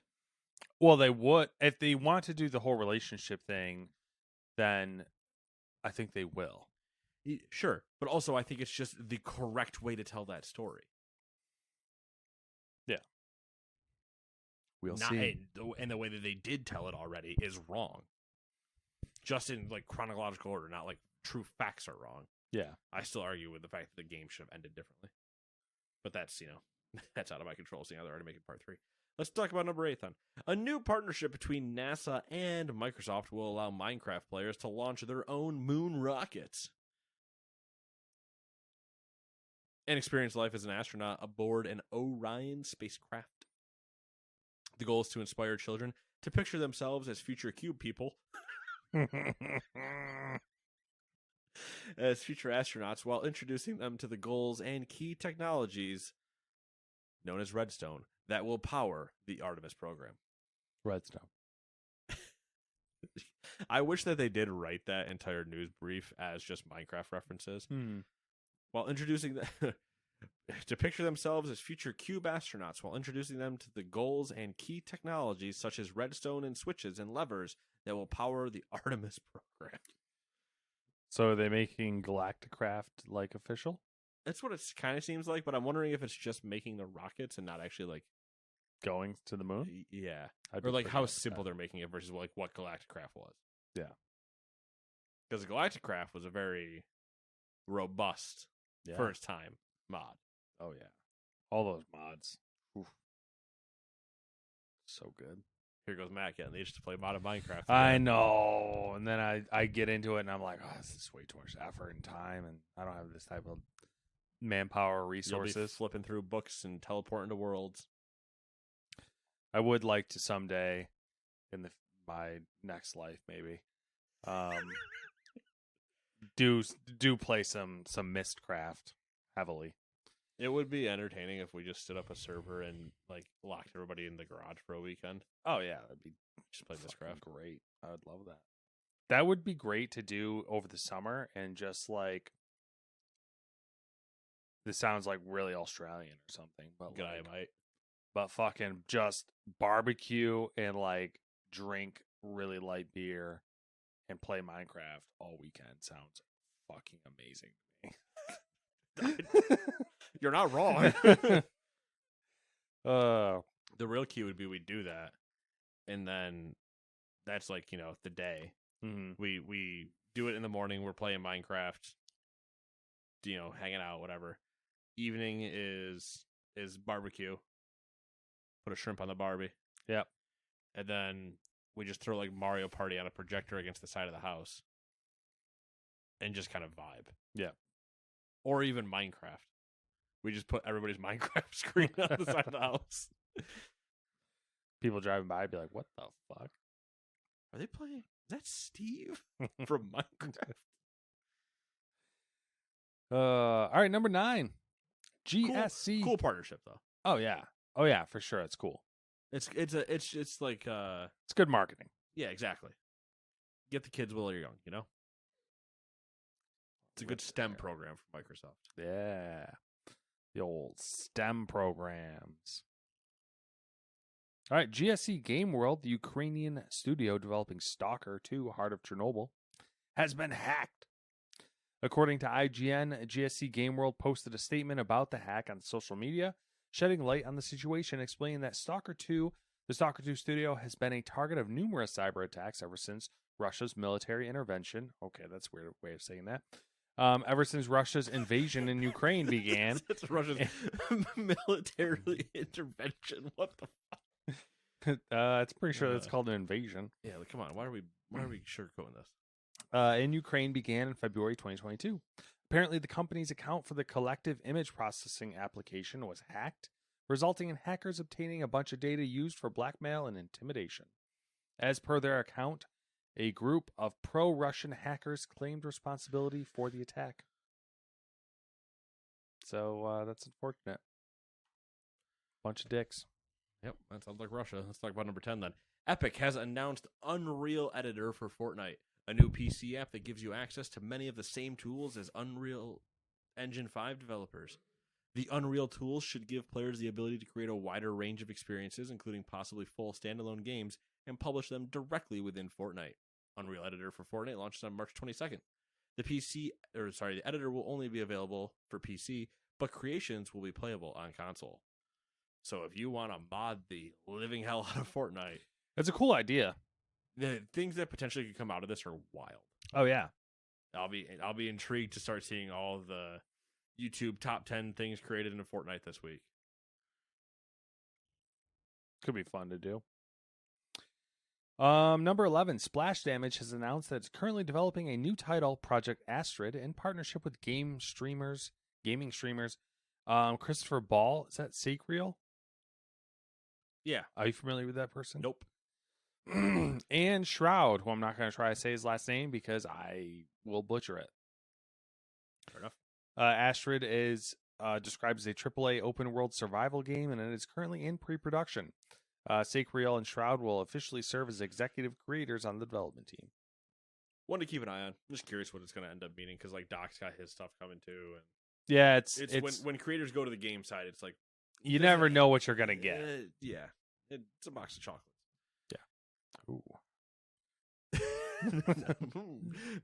Well, they would if they want to do the whole relationship thing. Then I think they will. Sure, but also I think it's just the correct way to tell that story. Yeah. We'll see. And the way that they did tell it already is wrong. Just in like chronological order, not like true facts are wrong. Yeah. I still argue with the fact that the game should have ended differently. But that's, that's out of my control, seeing how they're already making part 3. Let's talk about number 8 then. A new partnership between NASA and Microsoft will allow Minecraft players to launch their own moon rockets and experience life as an astronaut aboard an Orion spacecraft. The goal is to inspire children to picture themselves as future cube people as future astronauts while introducing them to the goals and key technologies known as Redstone that will power the Artemis program. Redstone. I wish that they did write that entire news brief as just Minecraft references. While introducing them to picture themselves as future cube astronauts while introducing them to the goals and key technologies such as redstone and switches and levers that will power the Artemis program. So are they making Galacticraft like official? That's what it kind of seems like, but I'm wondering if it's just making the rockets and not actually like going to the moon. Yeah, or like how simple they're making it versus like what Galacticraft was. Yeah, because Galacticraft was a very robust first time mod. Oh yeah, all those mods. Oof. So good. Here goes Matt getting the itch to play modded Minecraft. I know, and then I get into it and I'm like, oh, this is way too much effort and time, and I don't have this type of manpower resources. You'll be flipping through books and teleporting to worlds. I would like to someday, in my next life, maybe, do play some Mistcraft heavily. It would be entertaining if we just stood up a server and like locked everybody in the garage for a weekend. Oh yeah, that'd be just play Mistcraft. Great. I would love that. That would be great to do over the summer and just like. This sounds like really Australian or something, but but fucking just barbecue and like drink really light beer and play Minecraft all weekend sounds fucking amazing to me. You're not wrong. The real key would be we do that, and then that's like the day we do it in the morning. We're playing Minecraft, hanging out, whatever. Evening is barbecue. Put a shrimp on the Barbie. Yep. And then we just throw like Mario Party on a projector against the side of the house. And just kind of vibe. Yeah. Or even Minecraft. We just put everybody's Minecraft screen on the side of the house. People driving by be like, what the fuck? Are they playing? Is that Steve from Minecraft? All right, number 9. GSC. Cool partnership though. Oh yeah, for sure. It's cool. It's like it's good marketing. Yeah, exactly. Get the kids while you're young, It's a good STEM program from Microsoft. Yeah. The old STEM programs. All right, GSC Game World, the Ukrainian studio developing Stalker 2: Heart of Chernobyl, has been hacked. According to IGN, GSC Game World posted a statement about the hack on social media, shedding light on the situation, explaining that the Stalker 2 studio has been a target of numerous cyber attacks ever since Russia's military intervention. Okay, that's a weird way of saying that. Ever since Russia's invasion in Ukraine began. It's Russia's military intervention. What the fuck? It's pretty sure that's called an invasion. Yeah, come on. Why are we sugarcoating this? In Ukraine began in February 2022. Apparently, the company's account for the collective image processing application was hacked, resulting in hackers obtaining a bunch of data used for blackmail and intimidation. As per their account, a group of pro-Russian hackers claimed responsibility for the attack. So that's unfortunate. Bunch of dicks. Yep, that sounds like Russia. Let's talk about number 10 then. Epic has announced Unreal Editor for Fortnite, a new PC app that gives you access to many of the same tools as Unreal Engine 5 developers. The Unreal tools should give players the ability to create a wider range of experiences, including possibly full standalone games, and publish them directly within Fortnite. Unreal Editor for Fortnite launches on March 22nd. The editor will only be available for PC, but creations will be playable on console. So if you want to mod the living hell out of Fortnite, It's a cool idea. the things that potentially could come out of this are wild. Oh yeah. I'll be intrigued to start seeing all the YouTube top 10 things created in Fortnite this week. Could be fun to do. Number 11, Splash Damage has announced that it's currently developing a new title, Project Astrid, in partnership with gaming streamers. Christopher Ball, is that Sacriel? Yeah. Are you familiar with that person? Nope. And Shroud, who I'm not going to try to say his last name because I will butcher it. Fair enough. Astrid is described as a AAA open-world survival game, and it is currently in pre-production. Sacriel and Shroud will officially serve as executive creators on the development team. One to keep an eye on. I'm just curious what it's going to end up meaning because like Doc's got his stuff coming too, and yeah, it's when creators go to the game side, it's like you never know what you're going to get. Yeah, it's a box of chocolates. Yeah. Ooh.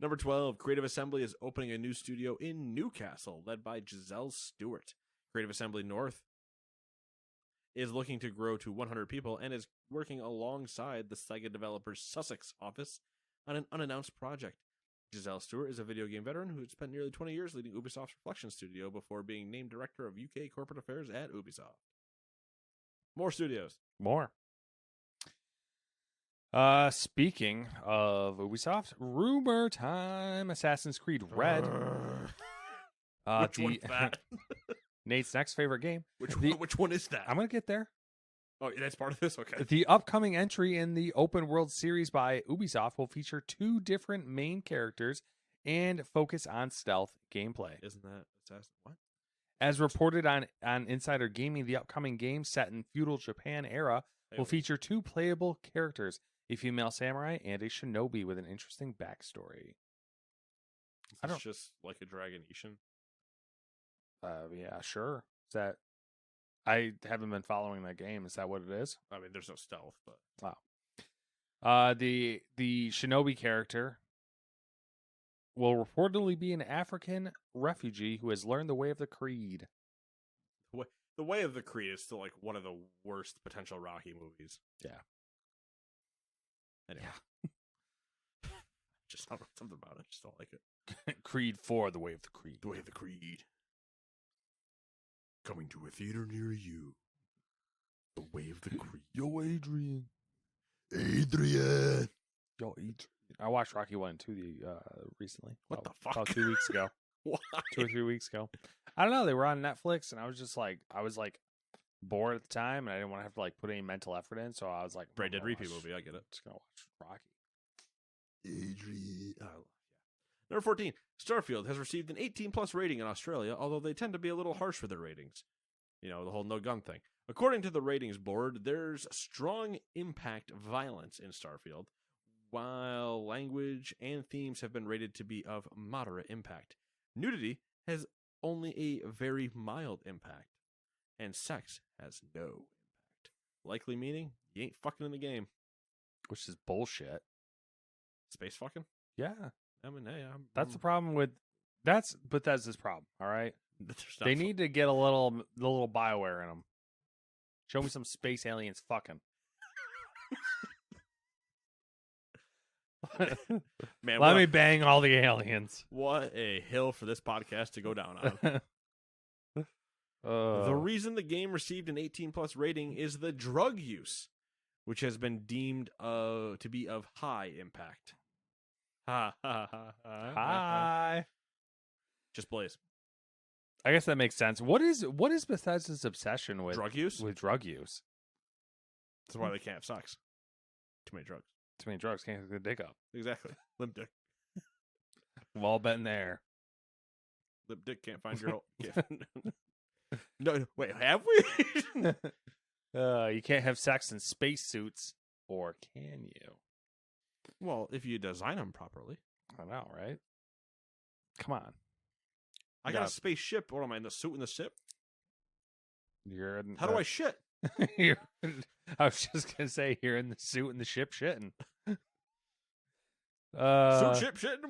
Number 12, Creative Assembly is opening a new studio in Newcastle, led by Giselle Stewart. Creative Assembly North is looking to grow to 100 people and is working alongside the Sega developer's Sussex office on an unannounced project. Giselle Stewart is a video game veteran who had spent nearly 20 years leading Ubisoft's Reflection Studio before being named Director of UK Corporate Affairs at Ubisoft. More studios. More. Speaking of Ubisoft, rumor time. Assassin's Creed Red. Which one's that? Nate's next favorite game. Which one is that? I'm going to get there. Oh, that's part of this? Okay. The upcoming entry in the open world series by Ubisoft will feature 2 different main characters and focus on stealth gameplay. Isn't that Assassin? What? As reported on Insider Gaming, the upcoming game set in feudal Japan era will feature 2 playable characters, a female samurai and a shinobi with an interesting backstory. It's just like a Dragonetian. Yeah, sure. Is that? I haven't been following that game. Is that what it is? I mean, there's no stealth, but wow. The shinobi character will reportedly be an African refugee who has learned the way of the Creed. The Way of the Creed is still like one of the worst potential Rocky movies. Yeah. Anyway. Just I don't know, something about it. Just don't like it. Creed 4, The Way of the Creed. The Way of the Creed. Coming to a theater near you. The Way of the Creed. Yo, Adrian. Adrian. Yo, Adrian. I watched Rocky 1 and 2 recently. What the fuck? About 2 weeks ago. Why? 2 or 3 weeks ago. I don't know. They were on Netflix, and I was bored at the time, and I didn't want to have to put any mental effort in, so I was like, Brad Dead Repeat movie. I get it. Just gonna watch Rocky. Adrian. Oh, yeah. Number 14. Starfield has received an 18+ rating in Australia, although they tend to be a little harsh for their ratings. You know, the whole no gun thing. According to the ratings board, there's strong impact violence in Starfield, while language and themes have been rated to be of moderate impact. Nudity has only a very mild impact, and sex has no impact. Likely meaning you ain't fucking in the game. Which is bullshit. Space fucking? Yeah. I mean, hey, That's the problem with... That's Bethesda's problem, all right? They need. need to get the little BioWare in them. Show me some space aliens fucking. Man, let me bang all the aliens. What a hill for this podcast to go down on. The reason the game received an 18+ rating is the drug use, which has been deemed to be of high impact. Hi. Just Blaze. I guess that makes sense. What is Bethesda's obsession with drug use? With drug use. That's why they can't have sex. Too many drugs. Too many drugs. Can't get the dick up. Exactly. Limp dick. We've all been there. Limp dick can't find girl. No, wait, have we? You can't have sex in spacesuits, or can you? Well, if you design them properly. I know, right? Come on. I got a spaceship. What am I, in the suit in the ship? How do I shit? I was just going to say, you're in the suit and the ship shitting. Suit ship shitting?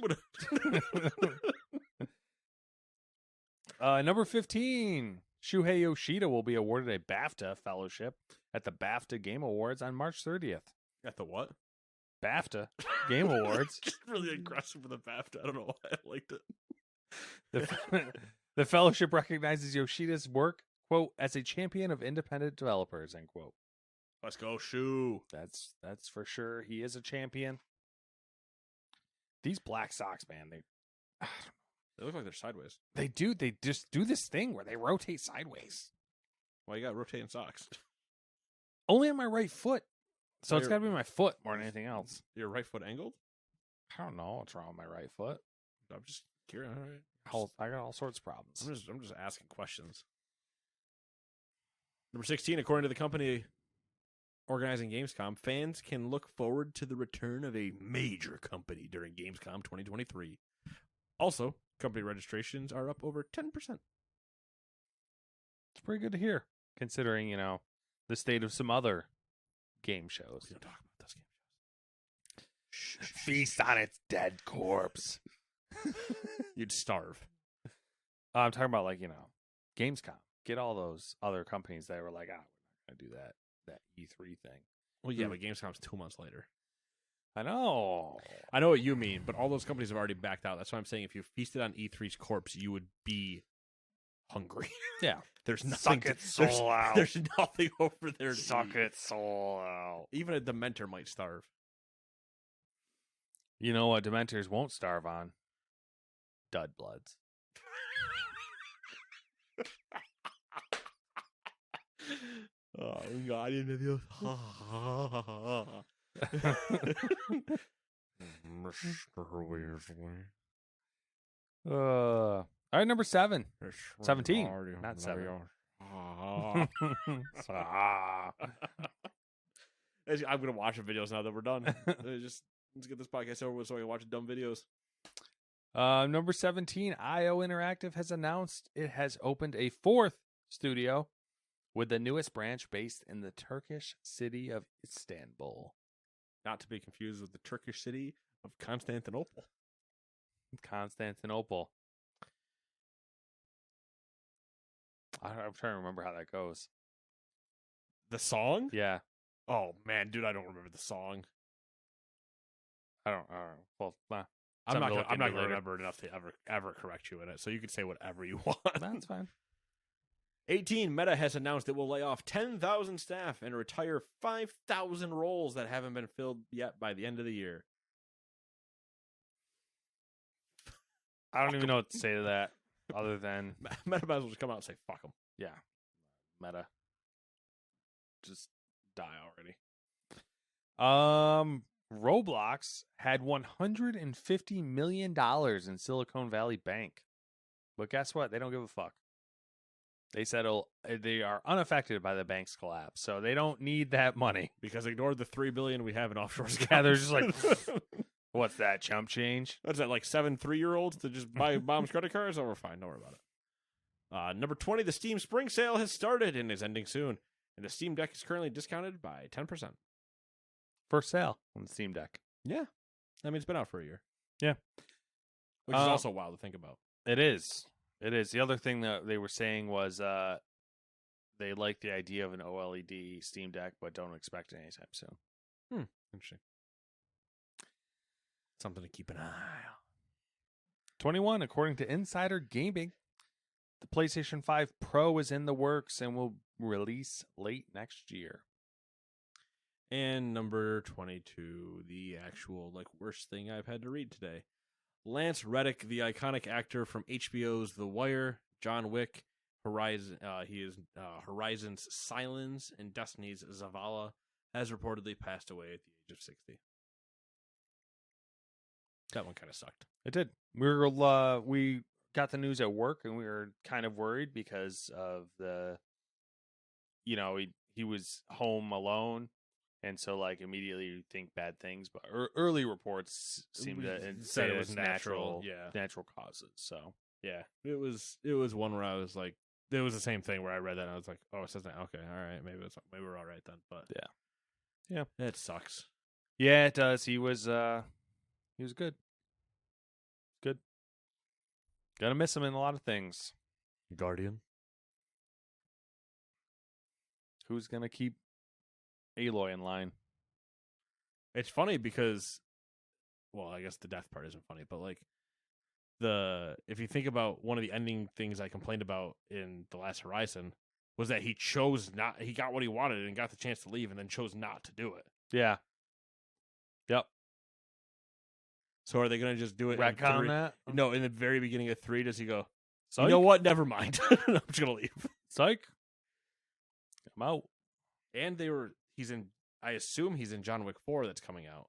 Number 15. Shuhei Yoshida will be awarded a BAFTA fellowship at the BAFTA Game Awards on March 30th. At the what? BAFTA Game Awards. Just really aggressive with the BAFTA. I don't know why I liked it. The fellowship recognizes Yoshida's work, quote, as a champion of independent developers, end quote. Let's go, Shu. That's for sure. He is a champion. These Black Sox, man, they look like they're sideways. They do. They just do this thing where they rotate sideways. Well, you got rotating socks. Only on my right foot. So it's got to be my foot more than anything else. Your right foot angled? I don't know what's wrong with my right foot. I'm just curious. All right. I got all sorts of problems. I'm just asking questions. Number 16, according to the company organizing Gamescom, fans can look forward to the return of a major company during Gamescom 2023. Also, company registrations are up over 10%. It's pretty good to hear, considering, the state of some other game shows. We don't talk about those game shows. Feast on its dead corpse. You'd starve. I'm talking about, Gamescom. Get all those other companies that were like, we're not going to do that E3 thing. Well, yeah, but Gamescom's 2 months later. I know what you mean, but all those companies have already backed out. That's why I'm saying if you feasted on E3's corpse, you would be hungry. Yeah. There's nothing. Suck its soul out. There's nothing over there. Suck its soul out. Even a Dementor might starve. You know what Dementors won't starve on? Dud bloods. Oh, God, you. All right, number 7. 17. Not 7. I'm going to watch the videos now that we're done. Let's get this podcast over with so I can watch dumb videos. Number 17, IO Interactive has announced it has opened a 4th studio with the newest branch based in the Turkish city of Istanbul. Not to be confused with the Turkish city of Constantinople. Constantinople. I'm trying to remember how that goes. The song? Yeah. Oh, man, dude, I don't remember the song. I don't know. Well, I'm not look going into to later. remember enough to ever correct you in it. So you can say whatever you want. That's fine. 18, Meta has announced it will lay off 10,000 staff and retire 5,000 roles that haven't been filled yet by the end of the year. I don't even know what to say to that other than, Meta might as well just come out and say, fuck them. yeah, Meta. Just die already. Roblox had $150 million in Silicon Valley Bank. But guess what? They don't give a fuck. They said they are unaffected by the bank's collapse, so they don't need that money. Because ignore the $3 billion we have in offshore accounts. Yeah, they're just like, what's that, chump change? What's that, like 7 3-year-olds to just buy mom's credit cards? Oh, we're fine. Don't worry about it. Number 20, the Steam Spring Sale has started and is ending soon. And the Steam Deck is currently discounted by 10%. First sale on the Steam Deck. Yeah. I mean, it's been out for a year. Yeah. Which is also wild to think about. It is. It is. The other thing that they were saying was they like the idea of an OLED Steam Deck, but don't expect it anytime soon. Interesting. Something to keep an eye on. 21, according to Insider Gaming, the PlayStation 5 Pro is in the works and will release late next year. And number 22, the actual worst thing I've had to read today. Lance Reddick, the iconic actor from HBO's The Wire, John Wick, Horizon, he is Horizon's Silence, and Destiny's Zavala, has reportedly passed away at the age of 60. That one kind of sucked. It did. We got the news at work, and we were kind of worried because of the, he was home alone. And so, immediately you think bad things, but early reports seem to say it was natural causes. So, yeah, it was one where I was like, it was the same thing where I read that and I was like, oh, it says that. Okay, all right, maybe we're all right then. But yeah, it sucks. Yeah, it does. He was good. Good. Gonna miss him in a lot of things. Guardian. Who's gonna keep Aloy in line? It's funny because, well, I guess the death part isn't funny, but if you think about one of the ending things I complained about in The Last Horizon was that he got what he wanted and got the chance to leave and then chose not to do it. Yeah. Yep. So are they going to just do it? Retcon that? No, in the very beginning of 3, does he go, Psych? You know what? Never mind. I'm just going to leave. Psych. I'm out. And I assume he's in John Wick 4 that's coming out.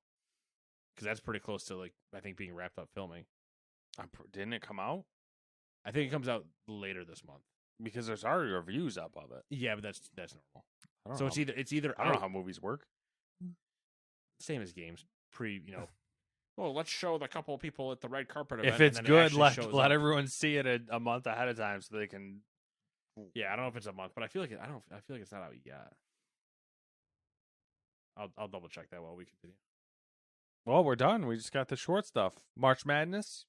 Because that's pretty close to, I think being wrapped up filming. Didn't it come out? I think it comes out later this month. Because there's already reviews up of it. Yeah, but that's normal. So it's either I don't know how movies work. Same as games. Well, let's show the couple of people at the red carpet event. If it's good, let everyone see it a month ahead of time so they can. Yeah, I don't know if it's a month, but I feel like it's not out yet. I'll double check that while we continue. Well, we're done. We just got the short stuff. March Madness.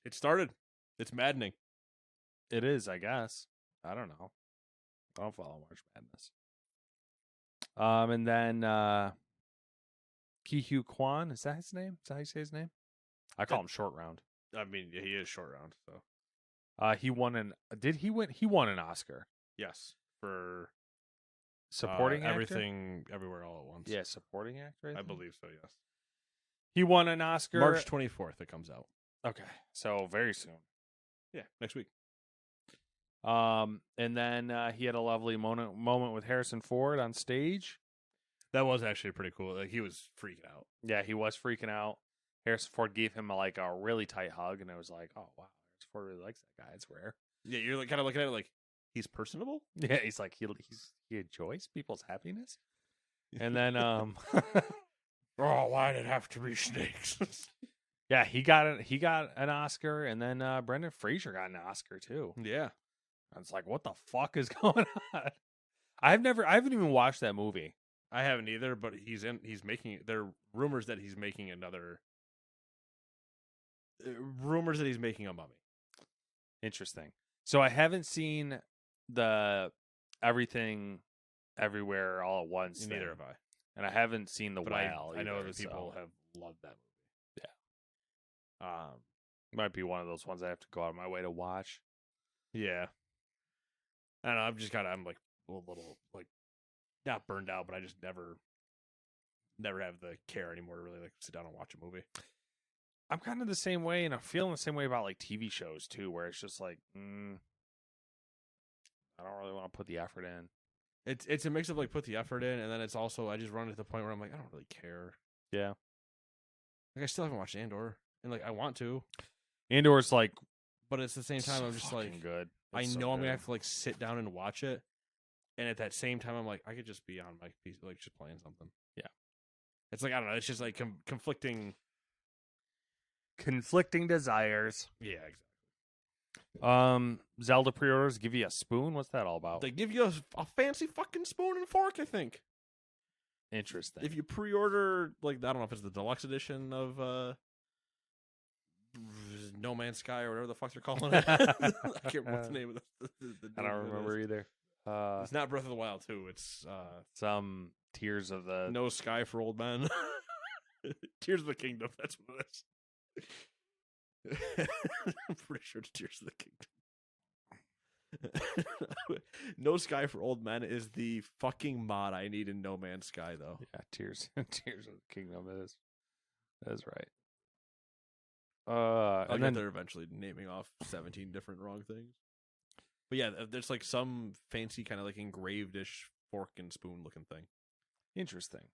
It started. It's maddening. It is, I guess. I don't know. I don't follow March Madness. And then Ki-Hugh Kwan, is that his name? Is that how you say his name? I call him Short Round. I mean, yeah, he is Short Round. So he won did he win? He won an Oscar. Yes, for supporting actor? Everything, Everywhere, All at Once. Yeah, supporting actor. I believe so. Yes. He won an Oscar. March 24th. It comes out. Okay, so very soon. Yeah, next week. And then he had a lovely moment with Harrison Ford on stage. That was actually pretty cool. He was freaking out. Yeah, he was freaking out. Harrison Ford gave him a really tight hug, and it was like, oh wow, Harrison Ford really likes that guy. It's rare. Yeah, you're kind of looking at it like he's personable. Yeah, he's like he enjoys people's happiness. And then oh, why did it have to be snakes? Yeah, he got an Oscar, and then Brendan Fraser got an Oscar too. Yeah, and it's like, what the fuck is going on? I haven't even watched that movie. I haven't either, but he's making. There are rumors that he's making another. Rumors that he's making a Mummy. Interesting. So I haven't seen the Everything, Everywhere, All at Once. Neither have I. And I haven't seen The but Whale. I know either, that people have loved that movie. Might be one of those ones I have to go out of my way to watch. Yeah. I don't know. I'm like a little like not burned out, but I just never have the care anymore to really like sit down and watch a movie. I'm kind of the same way, and I'm feeling the same way about like TV shows too, where it's just like, I don't really want to put the effort in. It's a mix of like put the effort in, and then it's also I just run to the point where I'm like I don't really care. Yeah, like I still haven't watched Andor, and like I want to. Andor's like, but at the same time I'm just like good. I know I'm gonna have to like sit down and watch it, and at that same time I'm like I could just be on my piece like just playing something. Yeah, it's like I don't know. It's just like conflicting desires. Yeah, exactly. Zelda pre-orders give you a spoon. What's that all about? They give you a fancy fucking spoon and fork, I think. Interesting. If you pre-order, like, I don't know if it's the deluxe edition of No Man's Sky or whatever the fuck they're calling it. I can't remember the name of the I don't remember either. It's not Breath of the Wild 2. It's some Tears of the No Sky for Old Men. Tears of the Kingdom. That's what it is. I'm pretty sure it's Tears of the Kingdom. No Sky for Old Men is the fucking mod I need in No Man's Sky, though. Yeah, Tears of the Kingdom is. That's right. I'll and get then there eventually, naming off 17 different wrong things. But yeah, there's like some fancy kind of like engraved-ish fork and spoon looking thing. Interesting.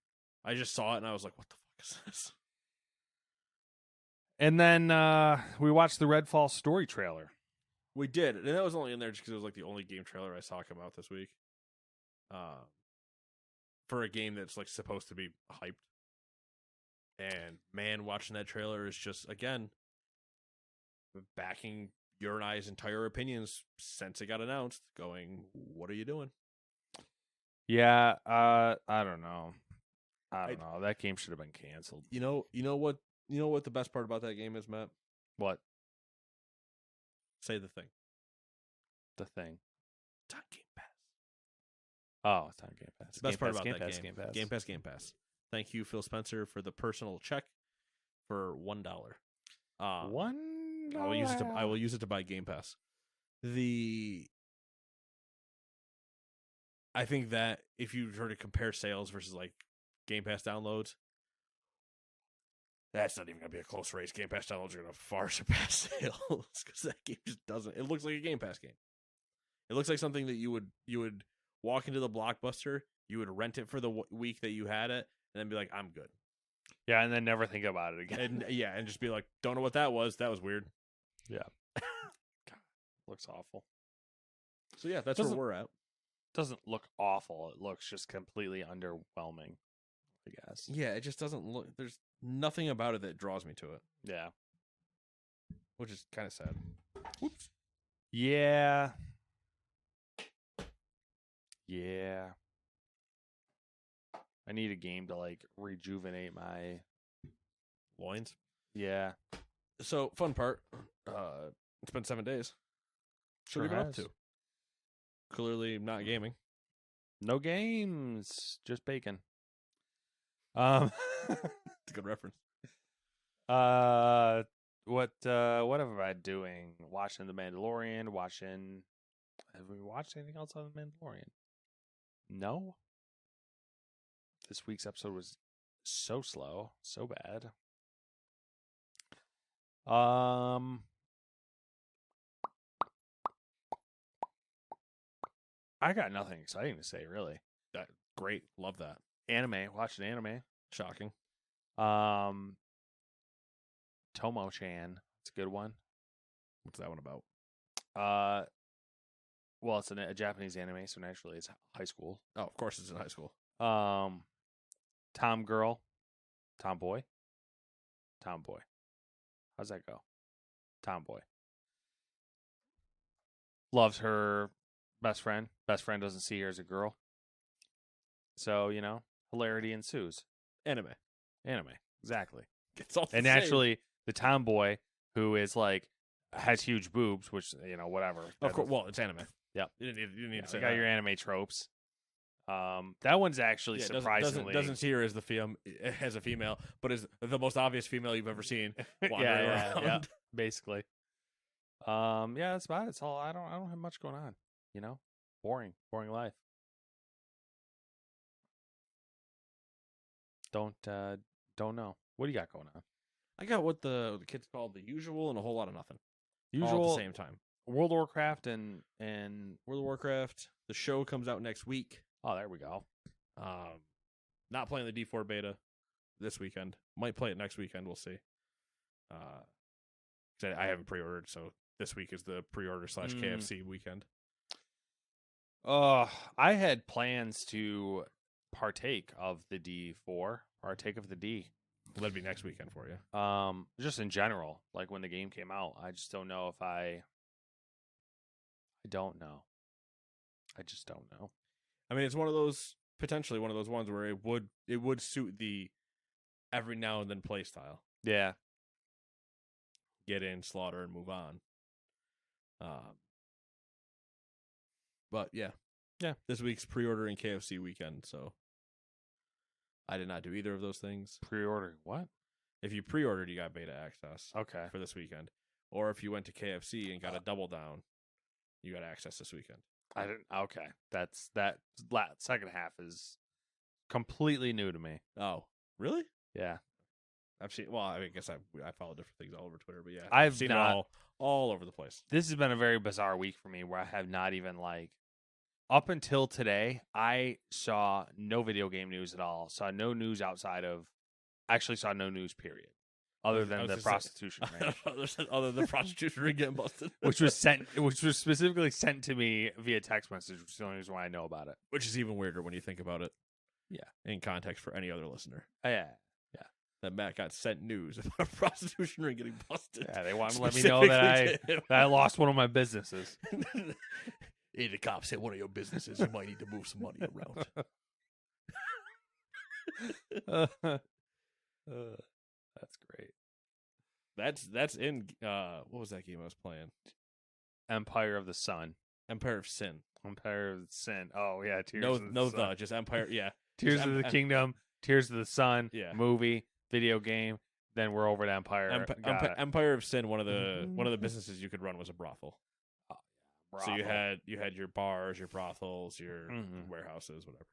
I just saw it and I was like, what the fuck is this? And then we watched the Redfall story trailer. We did, and that was only in there just because it was like the only game trailer I saw come out this week. For a game that's like supposed to be hyped. And man, watching that trailer is just, again, backing your and I's entire opinions since it got announced, going, what are you doing? Yeah, I don't know. I don't know. That game should have been canceled. You know what the best part about that game is, Matt? What? Say the thing. The thing. It's on Game Pass. Oh, it's on Game Pass. The best part about that Game Pass. Game Pass. Thank you, Phil Spencer, for the personal check for $1. $1? I will use it to buy Game Pass. I think that if you were to compare sales versus like Game Pass downloads, that's not even going to be a close race. Game Pass downloads are going to far surpass sales because that game just doesn't. It looks like a Game Pass game. It looks like something that you would walk into the Blockbuster, you would rent it for the week that you had it, and then be like, I'm good. Yeah, and then never think about it again. And just be like, don't know what that was. That was weird. Yeah. God, looks awful. So yeah, that's where we're at. Doesn't look awful. It looks just completely underwhelming, I guess. Yeah, it just doesn't look. There's nothing about it that draws me to it. Yeah. Which is kind of sad. Whoops. Yeah. Yeah. I need a game to like rejuvenate my loins. Yeah. So fun part. It's been 7 days. Sure what have you been up has. to? Clearly not gaming. No games, just bacon. It's a good reference. What have I been doing? Watching The Mandalorian. Have we watched anything else on The Mandalorian? No. This week's episode was so slow, so bad. I got nothing exciting to say, really. Great. Love that. Anime. Watched an anime. Shocking. Tomo-chan. It's a good one. What's that one about? Well, it's a Japanese anime, so naturally it's high school. Oh, of course it's in high school. Tomboy. How's that go? Tomboy. Loves her best friend. Best friend doesn't see her as a girl. So, hilarity ensues. Anime. Exactly. It's all and naturally, the tomboy who is like has huge boobs, which whatever. Of course. Well, it's anime. Yep. You didn't need to say you got that. your anime tropes. That one's actually Yeah, surprisingly doesn't see her as as a female, but is the most obvious female you've ever seen wandering around. yeah, basically. Yeah, that's about it. It's all I don't have much going on. You know, boring life. Don't know. What do you got going on? I got what the kids call the usual and a whole lot of nothing. Usual all at the same time. World of Warcraft and World of Warcraft. The show comes out next week. Oh, there we go. Not playing the D4 beta this weekend. Might play it next weekend. We'll see. I haven't pre-ordered, so this week is the pre-order / KFC weekend. I had plans to partake of the D. That'd be next weekend for you. Just in general, like when the game came out, I just don't know if I don't know. I just don't know. I mean, it's potentially one of those ones where it would suit the every now and then play style. Yeah. Get in, slaughter, and move on. But yeah. This week's pre-ordering KFC weekend, so I did not do either of those things. Pre-ordering what? If you pre-ordered, you got beta access. Okay. For this weekend, or if you went to KFC and got a double down, you got access this weekend. I didn't. Okay, that second half is completely new to me. Oh, really? Yeah. I've seen. Well, I guess I follow different things all over Twitter, but yeah, I've seen not, it all over the place. This has been a very bizarre week for me, where I have not even up until today, I saw no video game news at all. Saw no news saw no news period, other than the prostitution ring. Other than the prostitution ring getting busted, which was specifically sent to me via text message, which is the only reason why I know about it. Which is even weirder when you think about it. Yeah. In context for any other listener. Yeah. That Matt got sent news about a prostitution ring getting busted. Yeah, they want to let me know that I lost one of my businesses. Hey, the cops hit one of your businesses. You might need to move some money around. That's great. That's in what was that game I was playing? Empire of the Sun. Empire of Sin. Empire of the Sin. Oh yeah, just Empire. Yeah, Tears of the Kingdom. Tears of the Sun. Yeah, movie, video game. Then we're over to Empire. Empire of Sin. One of the businesses you could run was a brothel. So you had your bars, your brothels, your warehouses, whatever.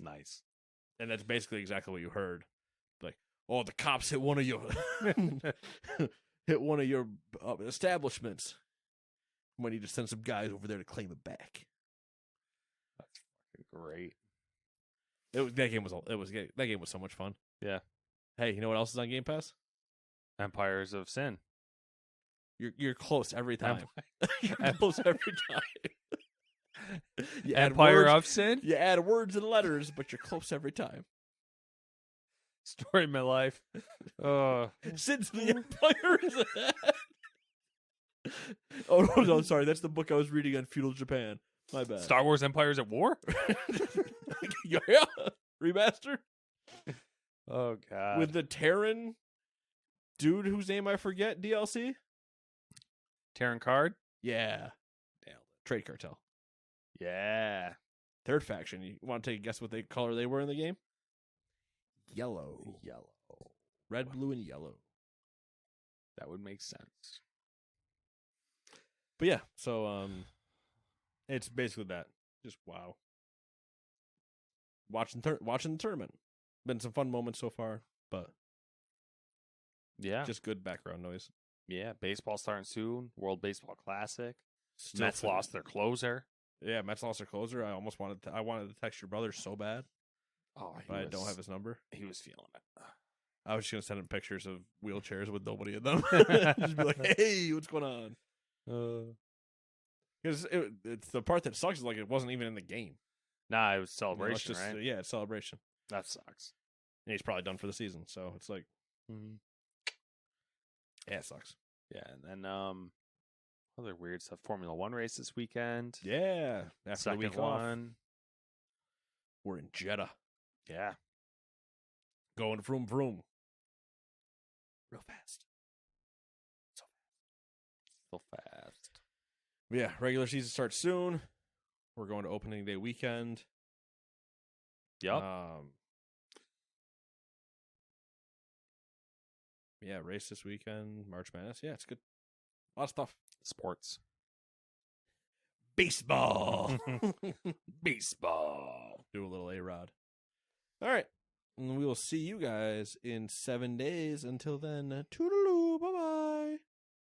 Nice. And that's basically exactly what you heard. Like, oh, the cops hit one of your establishments. Might need to send some guys over there to claim it back. That's fucking great. That game was so much fun. Yeah. Hey, you know what else is on Game Pass? Empires of Sin. You're close every time. You're close every time. Empire of Sin? You add words and letters, but you're close every time. Story of my life. Since the Empire is ahead. Oh, no, sorry. That's the book I was reading on feudal Japan. My bad. Star Wars Empires at War? Yeah. Remaster? Oh, God. With the Terran dude whose name I forget, DLC? Terran Card? Yeah. Trade Cartel. Yeah. Third faction. You want to take a guess what color they were in the game? Yellow. Red, blue, and yellow. That would make sense. But yeah, so it's basically that. Just wow. Watching the tournament. Been some fun moments so far, but yeah, just good background noise. Yeah, baseball starting soon. World Baseball Classic. Still Mets lost their closer. Yeah, Mets lost their closer. I wanted to text your brother so bad. Oh, but I don't have his number. He was feeling it. I was just gonna send him pictures of wheelchairs with nobody in them. Just be like, "Hey, what's going on?" Because it's the part that sucks is like it wasn't even in the game. Nah, it was celebration, right? Right? Yeah, it's celebration. That sucks. And he's probably done for the season, so it's like, yeah, it sucks. Yeah, and then other weird stuff. Formula 1 race this weekend. Yeah, after Second the week one. off. We're in Jeddah. Yeah. Going vroom vroom. Real fast. So fast. But yeah, regular season starts soon. We're going to opening day weekend. Yep. Yeah, race this weekend, March Madness. Yeah, it's good. A lot of stuff. Sports. Baseball. Baseball. Do a little A-Rod. All right. And we will see you guys in 7 days. Until then, toodaloo.